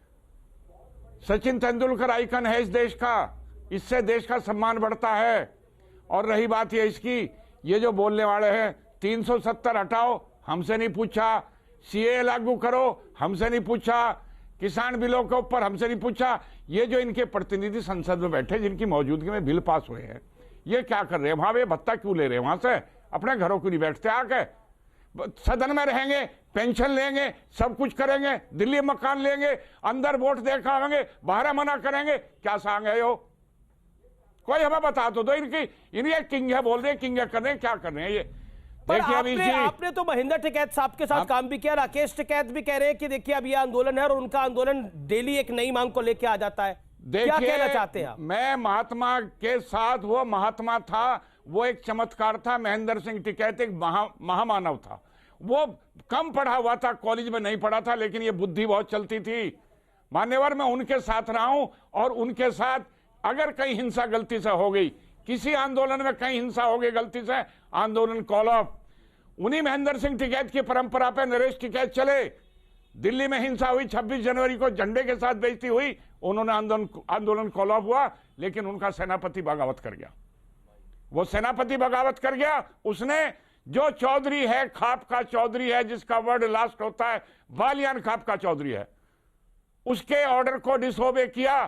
K: सचिन तेंदुलकर आइकन है इस देश का, इससे देश का सम्मान बढ़ता है। और रही बात ये इसकी, ये जो बोलने वाले हैं 370 हटाओ, हमसे नहीं पूछा, सीए लागू करो, हमसे नहीं पूछा, किसान बिलों के ऊपर हमसे नहीं पूछा। ये जो इनके प्रतिनिधि संसद में बैठे जिनकी मौजूदगी में बिल पास हुए हैं, ये क्या कर रहे हैं वहां? वे भत्ता क्यों ले रहे हैं वहां से? अपने घरों क्यों नहीं बैठते आके? सदन में रहेंगे, पेंशन लेंगे, सब कुछ करेंगे, दिल्ली मकान लेंगे, अंदर वोट देखाएंगे, बाहर मना करेंगे। क्या सांग है यो? कोई हमें बता दो इनकी किंग है बोल रहे हैं, किंग है कर रहे हैं, क्या कर रहे हैं ये?
A: पर आपने तो महेंद्र टिकैत साहब के साथ काम भी किया। राकेश टिकैत भी कह रहे हैं कि देखिए अब ये आंदोलन है और उनका आंदोलन डेली एक नई मांग को लेके आ जाता है। क्या कहना चाहते हैं आप?
K: मैं महात्मा के साथ, वो महात्मा था, वो एक चमत्कार था। महेंद्र सिंह टिकैत एक महामानव था। वो कम पढ़ा हुआ था, कॉलेज में नहीं पढ़ा था, लेकिन ये बुद्धि बहुत चलती थी। मान्यवर मैं उनके साथ रहा हूं और उनके साथ अगर कहीं हिंसा गलती से हो गई, किसी आंदोलन में कहीं हिंसा हो गई गलती से, आंदोलन कॉल ऑफ। उन्हीं महेंद्र सिंह टिकैत की परंपरा पे नरेश टिकैत चले। दिल्ली में हिंसा हुई, 26 जनवरी को झंडे के साथ बेइज्जती हुई, उन्होंने आंदोलन कॉल ऑफ हुआ, लेकिन उनका सेनापति बगावत कर गया। वो सेनापति बगावत कर गया। उसने जो चौधरी है, खाप का चौधरी है, जिसका वर्ड लास्ट होता है बालियान खाप का चौधरी है, उसके ऑर्डर को डिसोबे किया।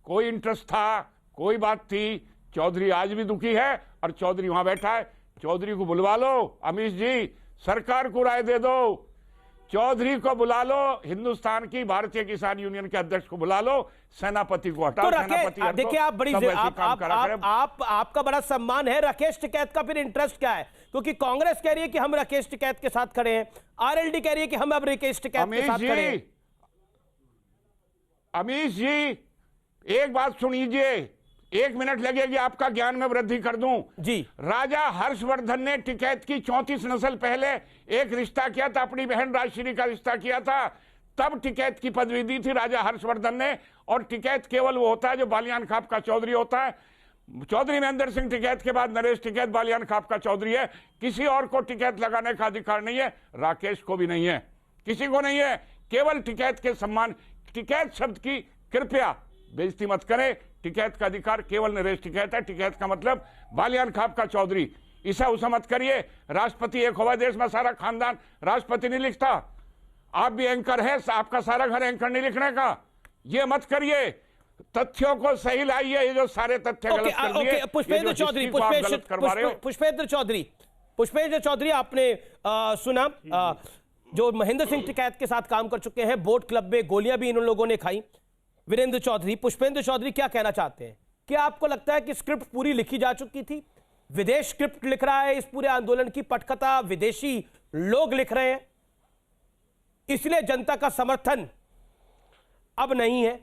K: कोई इंटरेस्ट था, कोई बात थी। चौधरी आज भी दुखी है और चौधरी वहां बैठा है। चौधरी को बुलवा लो अमीश जी, सरकार को राय दे दो। चौधरी को बुला लो, हिंदुस्तान की भारतीय किसान यूनियन के अध्यक्ष को बुला लो, सेनापति को हटाओ।
A: तो देखिए आप बड़ी आपका बड़ा सम्मान है। राकेश टिकैत का फिर इंटरेस्ट क्या है? क्योंकि कांग्रेस कह रही है कि हम राकेश टिकैत के साथ खड़े हैं, आरएलडी कह रही है कि हम अब राकेश टिकैत के साथ खड़े हैं।
K: अमीश जी एक बात सुनिए, 1 मिनट लगेगी, आपका ज्ञान में वृद्धि कर दूं
A: जी।
K: राजा हर्षवर्धन ने टिकैत की 34 नस्ल पहले एक रिश्ता किया था, अपनी बहन राजश्री का रिश्ता किया था, तब टिकैत की पदवी दी थी राजा हर्षवर्धन ने। और टिकैत केवल वो होता है जो बालियान खाप का चौधरी होता है। चौधरी महेंद्र सिंह टिकैत के बाद नरेश टिकैत बालियान खाप का चौधरी है। किसी और को टिकैत लगाने का अधिकार नहीं है, राकेश को भी नहीं है, किसी को नहीं है। केवल टिकैत के सम्मान, टिकैत शब्द की कृपया बेइज्जती मत करें। टिकैत का अधिकार केवल नरेश टिकैत है। टिकैत का मतलब बालियान खाप का चौधरी। इसे उसे मत करिए। राष्ट्रपति एक हुआ देश में सारा खानदान राष्ट्रपति नहीं लिखता। आप भी एंकर हैं, आपका सारा घर एंकर नहीं लिखने का। ये मत करिए, तथ्यों को सही लाइए। ये जो सारे तथ्य गलत कर दिए,
A: पुष्पेंद्र चौधरी आपने सुना जो महेंद्र सिंह टिकैत के साथ काम कर चुके हैं, बोट क्लब में गोलियां भी इन लोगों ने खाई। वीरेंद्र चौधरी, पुष्पेंद्र चौधरी क्या कहना चाहते हैं? क्या आपको लगता है कि स्क्रिप्ट पूरी लिखी जा चुकी थी? विदेश स्क्रिप्ट लिख रहा है इस पूरे आंदोलन की, पटकथा विदेशी लोग लिख रहे हैं, इसलिए जनता का समर्थन अब नहीं है?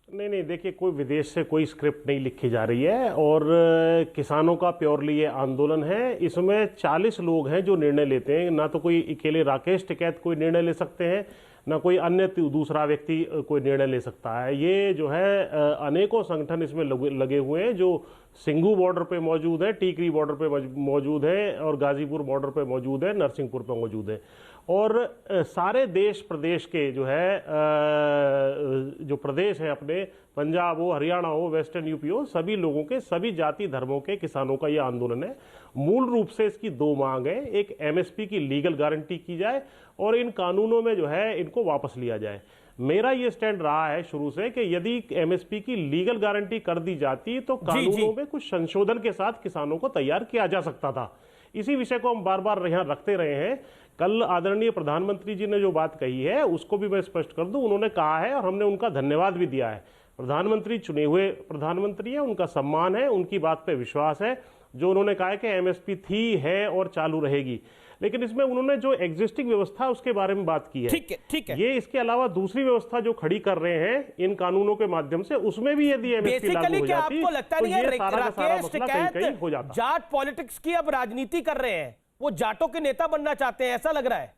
L: नहीं, देखिए कोई विदेश से कोई स्क्रिप्ट नहीं लिखी जा रही है और किसानों का प्योरली ये आंदोलन है। इसमें 40 लोग हैं जो निर्णय लेते हैं। ना तो कोई अकेले राकेश टिकैत कोई निर्णय ले सकते हैं, ना कोई अन्य दूसरा व्यक्ति कोई निर्णय ले सकता है। ये जो है अनेकों संगठन इसमें लगे हुए हैं, जो सिंघू बॉर्डर पे मौजूद है, टीकरी बॉर्डर पे मौजूद है और गाजीपुर बॉर्डर पे मौजूद है, नरसिंहपुर पे मौजूद है। और सारे देश प्रदेश के जो है जो प्रदेश हैं अपने, पंजाब हो, हरियाणा हो, वेस्टर्न यूपी हो, सभी लोगों के, सभी जाति धर्मों के किसानों का ये आंदोलन है। मूल रूप से इसकी 2 मांग है। एक, एमएसपी की लीगल गारंटी की जाए और इन कानूनों में जो है इनको वापस लिया जाए। मेरा ये स्टैंड रहा है शुरू से कि यदि एमएसपी की लीगल गारंटी कर दी जाती तो कानूनों में कुछ संशोधन के साथ किसानों को तैयार किया जा सकता था। इसी विषय को हम बार बार यहाँ रखते रहे हैं। कल आदरणीय प्रधानमंत्री जी ने जो बात कही है उसको भी मैं स्पष्ट कर दूं। उन्होंने कहा है और हमने उनका धन्यवाद भी दिया है। प्रधानमंत्री चुने हुए प्रधानमंत्री है, उनका सम्मान है, उनकी बात पे विश्वास है। जो उन्होंने कहा है कि एमएसपी थी, है और चालू रहेगी, लेकिन इसमें उन्होंने जो एग्जिस्टिंग व्यवस्था उसके बारे में बात की है।
A: ठीक है।
L: ये इसके अलावा दूसरी व्यवस्था जो खड़ी कर रहे हैं इन कानूनों के माध्यम से, उसमें भी यदि एमएसपी लागू हो जाती
A: आपको लगता नहीं है राकेश टिकैत
L: हो जाता?
A: जाट पॉलिटिक्स की अब राजनीति कर रहे हैं, वो जाटों के नेता बनना चाहते हैं, ऐसा लग रहा है?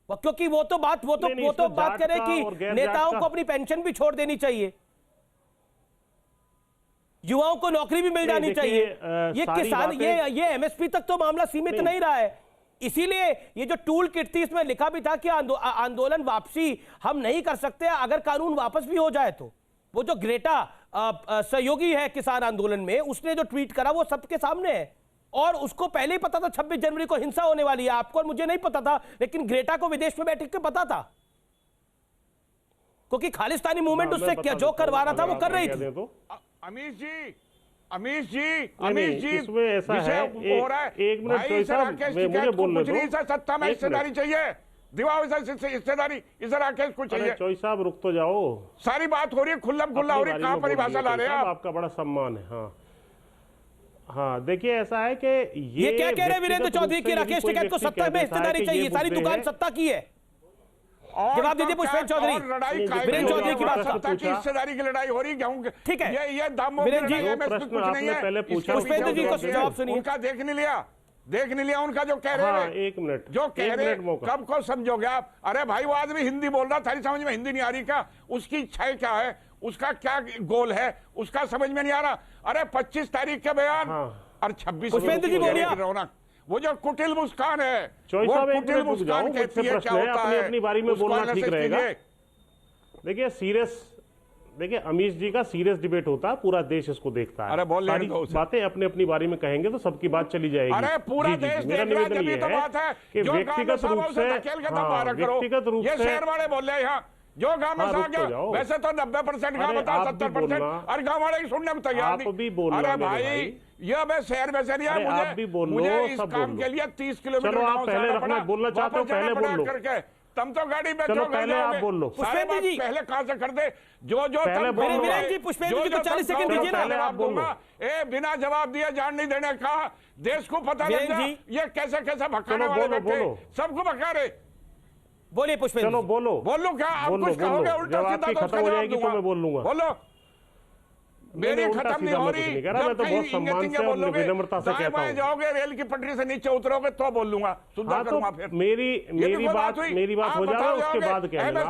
A: क्योंकि वो तो बात करें कि नेताओं को अपनी पेंशन भी छोड़ देनी चाहिए, युवाओं को नौकरी भी मिल जानी चाहिए। ये किसान, ये एमएसपी तक तो मामला सीमित नहीं रहा है। इसीलिए ये जो टूल किट थी इसमें लिखा भी था कि आंदोलन वापसी हम नहीं कर सकते अगर कानून वापस भी हो जाए तो। वो जो ग्रेटा सहयोगी है किसान आंदोलन में, उसने जो ट्वीट करा वो सबके सामने है। और उसको पहले ही पता था 26 जनवरी को हिंसा होने वाली है। आपको और मुझे नहीं पता था, लेकिन ग्रेटा को विदेश में बैठ के पता था, क्योंकि खालिस्तानी मूवमेंट उससे क्या जो करवा रहा था वो कर रही थी।
K: अमीश जी
L: इसमें ऐसा है, एक मिनट मुझे बोलने दो।
K: सत्ता में हिस्सेदारी चाहिए, दिवाओ हिस्सेदारी, इस राकेश को चाहिए।
L: चौधरी साहब रुक तो जाओ, सारी
K: बात हो रही है, खुल्लम खुल्ला हो रही है, कहां परिभाषा ला रहे हैं आप?
L: आपका बड़ा सम्मान है। हाँ देखिए ऐसा है कि
A: ये क्या कह रहे हैं वीरेंद्र चौधरी की राकेश टिकैत को सत्ता में हिस्सेदारी चाहिए, सारी दुकान सत्ता की है। जवाब दीजिए पुष्पेंद्र चौधरी। वीरेंद्र चौधरी की बात,
K: सत्ता की हिस्सेदारी की लड़ाई हो रही है।
A: ठीक है,
K: ये दामों की लड़ाई है,
L: प्रश्न आपने पहले पूछा,
A: पुष्पेंद्र जी को जवाब सुनिए।
K: उनका देख नहीं लिया उनका जो कह रहे हैं।
L: एक मिनट,
K: जो कह रहे हैं कब को समझोगे आप? अरे भाई वो आदमी हिंदी बोल रहा, थारी समझ में हिंदी नहीं आ रही क्या? उसकी इच्छाएं क्या है, उसका क्या गोल है, उसका समझ में नहीं आ रहा। अरे 25 तारीख के बयान और 26 रौनक, वो जो कुटिल मुस्कान है, वो कुटिल मुस्कान कहती है क्या होता है,
L: अपनी बारी में बोलना ठीक रहेगा। देखिए देखिए अमीश जी का सीरियस डिबेट होता है, पूरा देश इसको देखता है।
K: अरे बोल
L: सारी बातें अपनी अपनी बारी में कहेंगे तो सबकी बात चली जाएगी।
K: अरे पूरा देश
L: मेरा निवेदन ये है कि व्यक्तिगत रूप से
K: ये शहर वाले बोल रहे हैं यहाँ, जो गांव में आ गया वैसे तो 90% गांव बता 70%, और गांव वाले ही सुनने में तैयार नहीं। अरे भाई ये मैं शहर में से नहीं है, मुझे इस काम के लिए 30 किलोमीटर
L: बोलना चाहते हो, पहले बोल लो।
K: तुम तो गाड़ी में
L: पहले आप बोल लो।
A: पुष्पेंद्र जी
K: पहले कहां से कर दे, जो
A: वीरेंद्र जी पुष्पेंद्र जी को 40 सेकंड दीजिए ना।
K: जवाब दूंगा, बिना जवाब दिए जान नहीं देने का, देश को पता लग जाए ये कैसे कैसे भटकाने वाले बैठे, सबको भटका रहे।
A: बोलिए पुष्पेंद्र,
L: चलो बोलो
K: क्या आप कुछ कहोगे? उल्टा सीधा तो
L: खत्म हो जाएगी तो मैं बोल लूंगा।
K: बोलो, मेरी खत्म नहीं हो रही।
L: मैं तो बहुत सम्मान से और विनम्रता से कहता हूं,
K: जाओगे रेल की पटरी से नीचे उतरोगे तो बोल लूंगा, सुधार करूंगा फिर।
L: मेरी बात हो जाए उसके बाद कहना।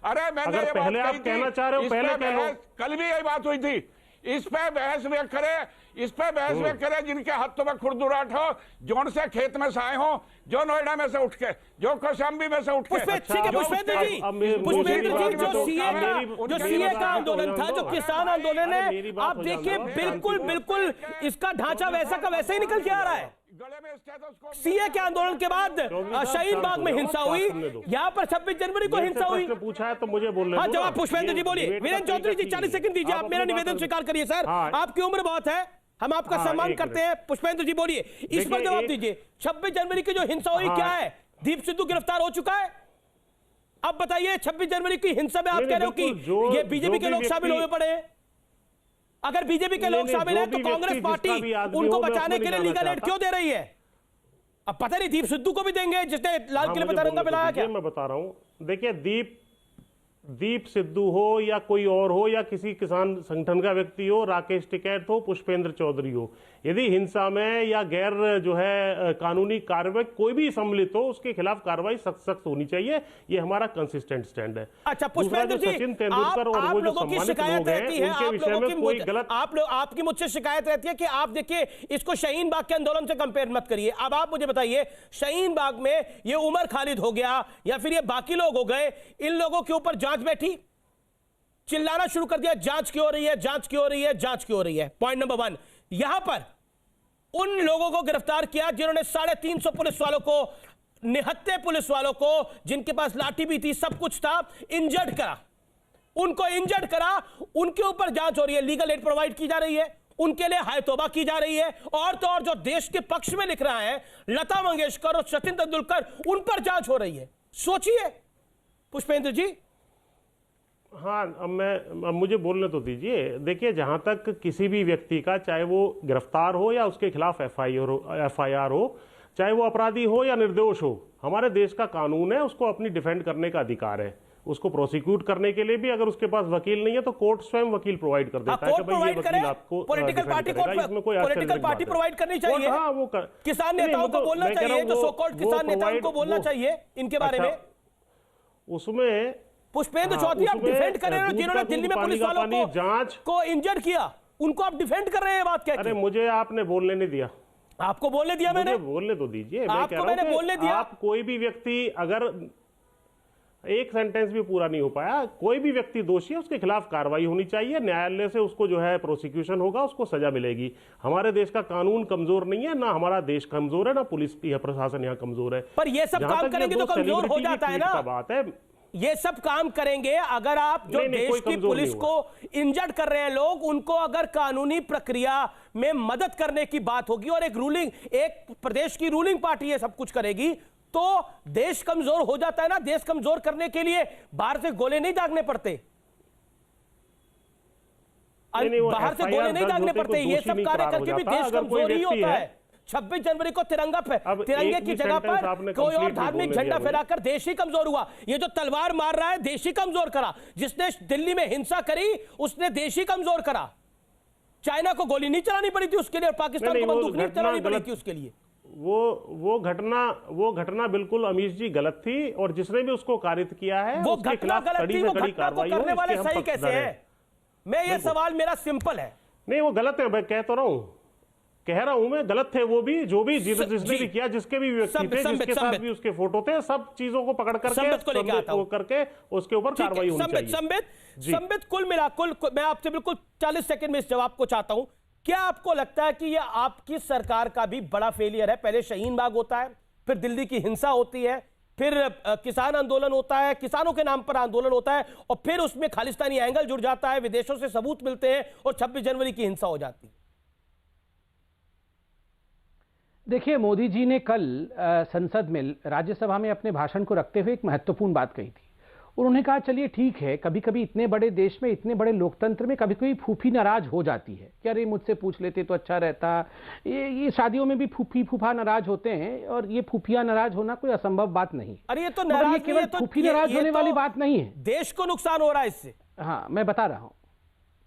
K: अरे मैंने
L: अगर पहले आप कहना चाह रहे हो पहले कह लो।
K: कल भी यही बात हुई थी, इस पे बहस में करे जिनके हाथों में खुरदुराट हो, जौन से खेत में से आए हो, जो नोएडा में से उठ के, जो कौशाम्बी में से उठ के।
A: पुष्पेंद्र जी जो सीए का आंदोलन था, जो किसान आंदोलन है, आप देखिए बिल्कुल इसका ढांचा वैसा का वैसा ही निकल के आ रहा है। सीए के आंदोलन के बाद शाहीन बाग में हिंसा हुई, यहाँ पर 26 जनवरी को हिंसा हुई।
L: पूछा है तो मुझे बोलने।
A: हाँ जवाब पुष्पेंद्र जी बोलिए। वीरेंद्र चौधरी जी 40 सेकंड दीजिए, आप मेरा निवेदन स्वीकार करिए सर, आपकी उम्र बहुत है, हम आपका सम्मान करते हैं। पुष्पेंद्र जी बोलिए, इस पर जवाब दीजिए। 26 जनवरी की जो हिंसा हुई क्या है? दीप सिद्धू गिरफ्तार हो चुका है, अब बताइए 26 जनवरी की हिंसा में आप कह रहे हो कि ये बीजेपी के लोग शामिल हुए पड़े हैं। अगर बीजेपी के लोग शामिल हैं तो कांग्रेस पार्टी उनको बचाने के लिए लीगल एड क्यों दे रही है? अब पता नहीं दीप सिद्धू को भी देंगे जिसने लाल किले पर तिरंगा फहराया क्या?
L: मैं बता रहा हूं, देखिए दीप सिद्धू हो या कोई और हो या किसी किसान संगठन का व्यक्ति हो, राकेश टिकैत हो, पुष्पेंद्र चौधरी हो, यदि हिंसा में या गैर जो है कानूनी कार्रवाई कोई भी सम्मिलित हो, उसके खिलाफ कार्रवाई सख्त होनी चाहिए। ये हमारा कंसिस्टेंट स्टैंड है।
A: अच्छा पुष्पेंद्र जी,
L: सचिन तेंदुलकर और वो जो सम्मानित लोग हैं उनके विषय में कोई गलत
A: आपकी मुझसे शिकायत रहती है कि आप देखिए इसको शाहीन बाग के आंदोलन से कंपेयर मत करिए। अब आप मुझे बताइए, शाहीन बाग में ये उमर खालिद हो गया या फिर ये बाकी लोग हो गए, इन लोगों के ऊपर जांच बैठी, चिल्लाना शुरू कर दिया जांच क्यों हो रही है, जांच क्यों हो रही है, जांच क्यों हो रही है। पॉइंट नंबर 1, यहां पर उन लोगों को गिरफ्तार किया जिन्होंने 350 पुलिस वालों को, निहत्थे पुलिस वालों को, जिनके पास लाठी भी थी, सब कुछ था, इंजर्ड करा, उनको इंजर्ड करा, उनके ऊपर जांच हो रही है, लीगल एड प्रोवाइड की जा रही है, उनके लिए हाय तौबा की जा रही है। और तो और जो देश के पक्ष में लिख रहा है, लता मंगेशकर और सचिन तेंदुलकर, उन पर जांच हो रही है। सोचिए पुष्पेंद्र जी।
L: हाँ, अब मुझे बोलने तो दीजिए। देखिए, जहां तक किसी भी व्यक्ति का, चाहे वो गिरफ्तार हो या उसके खिलाफ एफआईआर हो, चाहे वो अपराधी हो या निर्दोष हो, हमारे देश का कानून है, उसको अपनी डिफेंड करने का अधिकार है। उसको प्रोसिक्यूट करने के लिए भी अगर उसके पास वकील नहीं है तो कोर्ट स्वयं वकील प्रोवाइड कर देता है कि भाई ये वकील आपको
A: पॉलिटिकल पार्टी प्रोवाइड करनी चाहिए।
L: हाँ, वो
A: किसान नेताओं को बोलना चाहिए, जो सो कॉल्ड किसान नेताओं को बोलना चाहिए इनके बारे में।
L: उसमें
A: पुष्पेंद्र चौधरी आप डिफेंड कर रहे हो, जिन्होंने दिल्ली में पुलिस वालों को इंजर्ड किया, उनको आप डिफेंड कर रहे हैं। बात क्या?
L: अरे मुझे आपने बोलने नहीं दिया।
A: आपको बोलने दिया मैंने?
L: बोलने तो दीजिए।
A: आपको मैंने बोलने दिया।
L: आप कोई भी व्यक्ति अगर एक सेंटेंस भी पूरा नहीं हो पाया। कोई भी व्यक्ति दोषी है उसके खिलाफ कार्रवाई होनी चाहिए, न्यायालय से उसको जो है प्रोसिक्यूशन होगा, उसको सजा मिलेगी। हमारे देश का कानून कमजोर नहीं है, ना हमारा देश कमजोर है, ना पुलिस या प्रशासन यहाँ कमजोर है।
A: पर ये सब काम करेंगे तो कमजोर हो जाता है ना,
L: बात है।
A: ये सब काम करेंगे अगर आप जो देश की पुलिस को इंजर्ड कर रहे हैं लोग, उनको अगर कानूनी प्रक्रिया में मदद करने की बात होगी और एक प्रदेश की रूलिंग पार्टी ये सब कुछ करेगी तो देश कमजोर हो जाता है ना। देश कमजोर करने के लिए बाहर से गोले नहीं दागने पड़ते, बाहर से गोले नहीं दागने पड़ते, ये सब कार्य करके भी देश कमजोर ही होता है। 26 जनवरी को तिरंगे की जगह पर कोई और धार्मिक झंडा फहराकर देश ही कमजोर हुआ। ये जो तलवार मार रहा है देश ही कमजोर करा, जिसने दिल्ली में हिंसा करी उसने देश ही कमजोर करा। चाइना को गोली नहीं चलानी पड़ी थी उसके लिए, और पाकिस्तान को बंदूक नहीं चलानी पड़ी थी उसके लिए।
L: वो घटना बिल्कुल अमीश जी गलत थी, और जिसने भी उसको कारित किया है
A: वो
L: उसके
A: घटना
L: खिलाफ
A: गलत
L: कड़ी
A: थी,
L: से
A: वो
L: कड़ी
A: घटना को
L: कार्रवाई हो,
A: करने वाले
L: इसके हम
A: सही कैसे हैं? मैं ये सवाल मेरा सिंपल है।
L: नहीं वो गलत है, मैं कह तो रहा हूं, कह रहा हूं मैं गलत थे वो भी, जो भी जिसने भी किया, जिसके भी व्यक्ति थे, जिसके साथ भी उसके फोटो थे, सब चीजों को पकड़ करके उसके ऊपर कार्रवाई होनी चाहिए।
A: संबित कुल मिला मैं आपसे बिल्कुल 40 सेकंड में इस जवाब को चाहता हूं। क्या आपको लगता है कि यह आपकी सरकार का भी बड़ा फेलियर है? पहले शाहीन बाग होता है, फिर दिल्ली की हिंसा होती है, फिर किसान आंदोलन होता है, किसानों के नाम पर आंदोलन होता है, और फिर उसमें खालिस्तानी एंगल जुड़ जाता है, विदेशों से सबूत मिलते हैं और 26 जनवरी की हिंसा हो जाती है।
I: देखिए, मोदी जी ने कल संसद में, राज्यसभा में अपने भाषण को रखते हुए एक महत्वपूर्ण बात कही थी। उन्होंने कहा चलिए ठीक है, कभी कभी इतने बड़े देश में, इतने बड़े लोकतंत्र में कभी कभी फूफी नाराज हो जाती है कि अरे मुझसे पूछ लेते तो अच्छा रहता। ये शादियों में भी फूफा नाराज होते हैं, और ये फूफिया नाराज होना कोई असंभव बात नहीं।
A: अरे ये तो नाराज
I: केवल फूफी नाराज होने वाली बात नहीं है,
A: देश को नुकसान हो रहा है इससे।
I: हाँ, मैं बता रहा हूँ।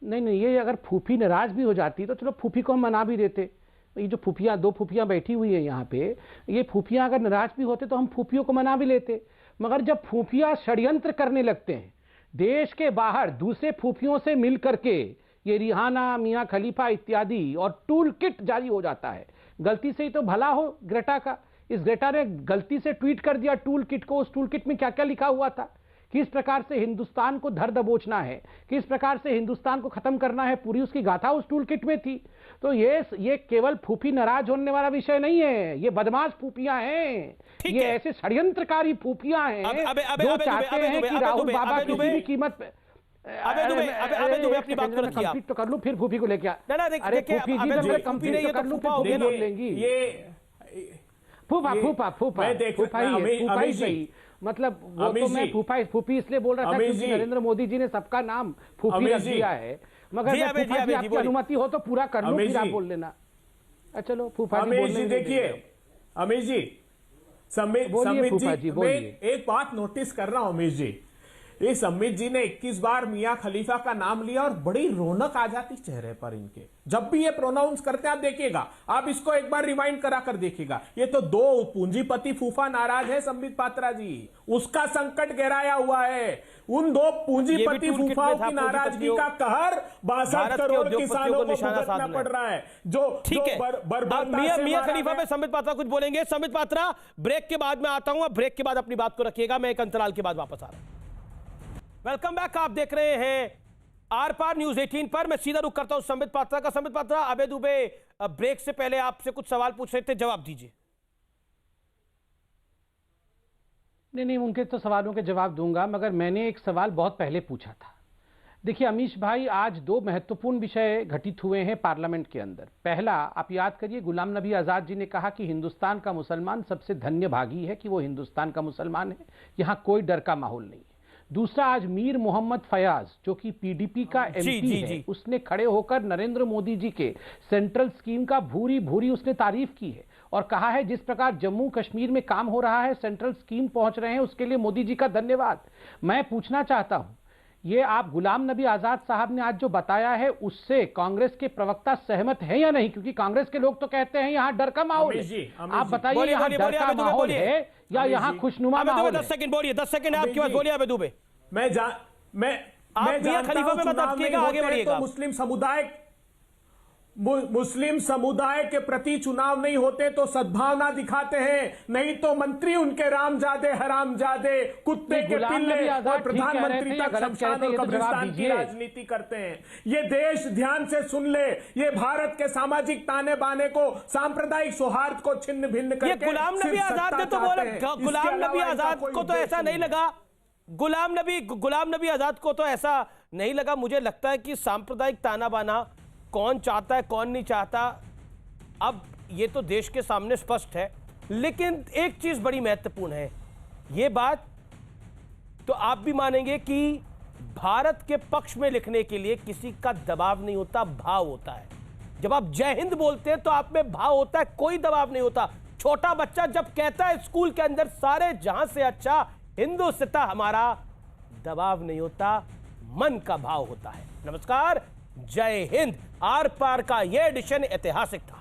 I: नहीं, ये अगर फूफी नाराज भी हो जाती तो चलो फूफी को हम मना भी देते। ये जो फूफियाँ, 2 फूफियाँ बैठी हुई है यहाँ पे, ये फूफियाँ अगर नाराज भी होते तो हम फूफियों को मना भी लेते। मगर जब फूफियाँ षड्यंत्र करने लगते हैं, देश के बाहर दूसरे फूफियों से मिल करके, ये रिहाना, मियाँ खलीफा इत्यादि, और टूल किट जारी हो जाता है। गलती से ही तो भला हो ग्रेटा का, इस ग्रेटा ने गलती से ट्वीट कर दिया टूल किट को। उस टूल किट में क्या क्या लिखा हुआ था, किस प्रकार से हिंदुस्तान को धर दबोचना है, किस प्रकार से हिंदुस्तान को खत्म करना है, पूरी उसकी गाथा उस टूल किट में थी। तो ये केवल फूफी नाराज होने वाला विषय नहीं है, ये बदमाश फूफियां हैं, ये ऐसे षड्यंत्रकारी फूफियां हैं जो चाहते हैं कि राहुल बाबा किसी भी कीमत पे
A: अपनी बात को रखिए,
I: कंप्लीट तो कर लूं फिर फूफी को लेके।
A: अरे फूफी जी जब मैं कंप्लीट तो कर लूं फिर फूफी को लेंगी। फूफा ही सही, मतलब वो तो मैं फूफी इसलिए बोल रहा था क्योंकि नरेंद्र मोदी जी ने सबका नाम फूफी रख दिया है। मगर फूफा जी आपकी अनुमति हो तो पूरा कर लूं, फिर आप बोल लेना। चलो फूफा जी बोलने
J: देखिए, अमीश जी, संबित जी, मैं एक बात नोटिस कर रहा हूं अमीश जी, ये संबित जी ने 21 बार मियां खलीफा का नाम लिया और बड़ी रौनक आ जाती चेहरे पर इनके, जब भी ये प्रोनाउंस करते आप देखिएगा, आप इसको एक बार रिवाइंड करा कर देखिएगा। ये तो 2 पूंजीपति फूफा नाराज है संबित पात्रा जी, उसका संकट गहराया हुआ है। उन 2 पूंजीपति फूफाओं की नाराजगी का कहर 62 करोड़ किसानों को भुगतना पड़ रहा है, जो
A: ठीक है। मियां खलीफा पे संबित पात्रा कुछ बोलेंगे। संबित पात्रा, ब्रेक के बाद मैं आता हूं, अब ब्रेक के बाद अपनी बात को रखिएगा, मैं एक अंतराल के बाद वापस आ रहा हूं। वेलकम बैक, आप देख रहे हैं आर पार न्यूज 18 पर। मैं सीधा रुख करता हूं संबित पात्रा का। संबित पात्रा, अबे दुबे ब्रेक से पहले आपसे कुछ सवाल पूछ रहे थे, जवाब दीजिए।
I: नहीं, उनके तो सवालों के जवाब दूंगा, मगर मैंने एक सवाल बहुत पहले पूछा था। देखिए अमीश भाई, आज 2 महत्वपूर्ण विषय घटित हुए हैं पार्लियामेंट के अंदर। पहला, आप याद करिए, गुलाम नबी आज़ाद जी ने कहा कि हिंदुस्तान का मुसलमान सबसे धन्य भागी है कि वो हिंदुस्तान का मुसलमान है, यहां कोई डर का माहौल नहीं है। दूसरा, आज मीर मोहम्मद फयाज जो कि पीडीपी का एमपी है, उसने खड़े होकर नरेंद्र मोदी जी के सेंट्रल स्कीम का भूरी उसने तारीफ की है और कहा है जिस प्रकार जम्मू कश्मीर में काम हो रहा है, सेंट्रल स्कीम पहुंच रहे हैं, उसके लिए मोदी जी का धन्यवाद। मैं पूछना चाहता हूं, ये आप गुलाम नबी आजाद साहब ने आज जो बताया है उससे कांग्रेस के प्रवक्ता सहमत है या नहीं? क्योंकि कांग्रेस के लोग तो कहते हैं यहाँ डर का माहौल है। आप बताइए, यहाँ डर का माहौल है या यहाँ खुशनुमा माहौल है?
A: 10 सेकंड बोलिए, 10 सेकंड आपके पास, बोलिए अबे दुबे।
J: आप मियां खलीफा में मत अटकिएगा, आगे बढ़िएगा। मुस्लिम समुदाय मुस्लिम समुदाय के प्रति चुनाव नहीं होते तो सद्भावना दिखाते हैं, नहीं तो मंत्री उनके रामजादे हरामजादे कुत्ते के पिल्ले और प्रधानमंत्री तक शमशान और कब्रिस्तान की राजनीति करते हैं। ये देश ध्यान से सुन ले, ये भारत के सामाजिक ताने बाने को, सांप्रदायिक सौहार्द को छिन्न भिन्न करके,
A: ये गुलाम नबी आजाद ने तो बोला, गुलाम नबी आजाद को तो ऐसा नहीं लगा, गुलाम नबी आजाद को तो ऐसा नहीं लगा। मुझे लगता है कि सांप्रदायिक ताना बाना कौन चाहता है कौन नहीं चाहता, अब ये तो देश के सामने स्पष्ट है। लेकिन एक चीज बड़ी महत्वपूर्ण है, ये बात तो आप भी मानेंगे कि भारत के पक्ष में लिखने के लिए किसी का दबाव नहीं होता, भाव होता है। जब आप जय हिंद बोलते हैं तो आप में भाव होता है, कोई दबाव नहीं होता। छोटा बच्चा जब कहता है स्कूल के अंदर सारे जहां से अच्छा हिंदुस्तान हमारा, दबाव नहीं होता, मन का भाव होता है। नमस्कार, जय हिंद। आर पार का यह एडिशन ऐतिहासिक था।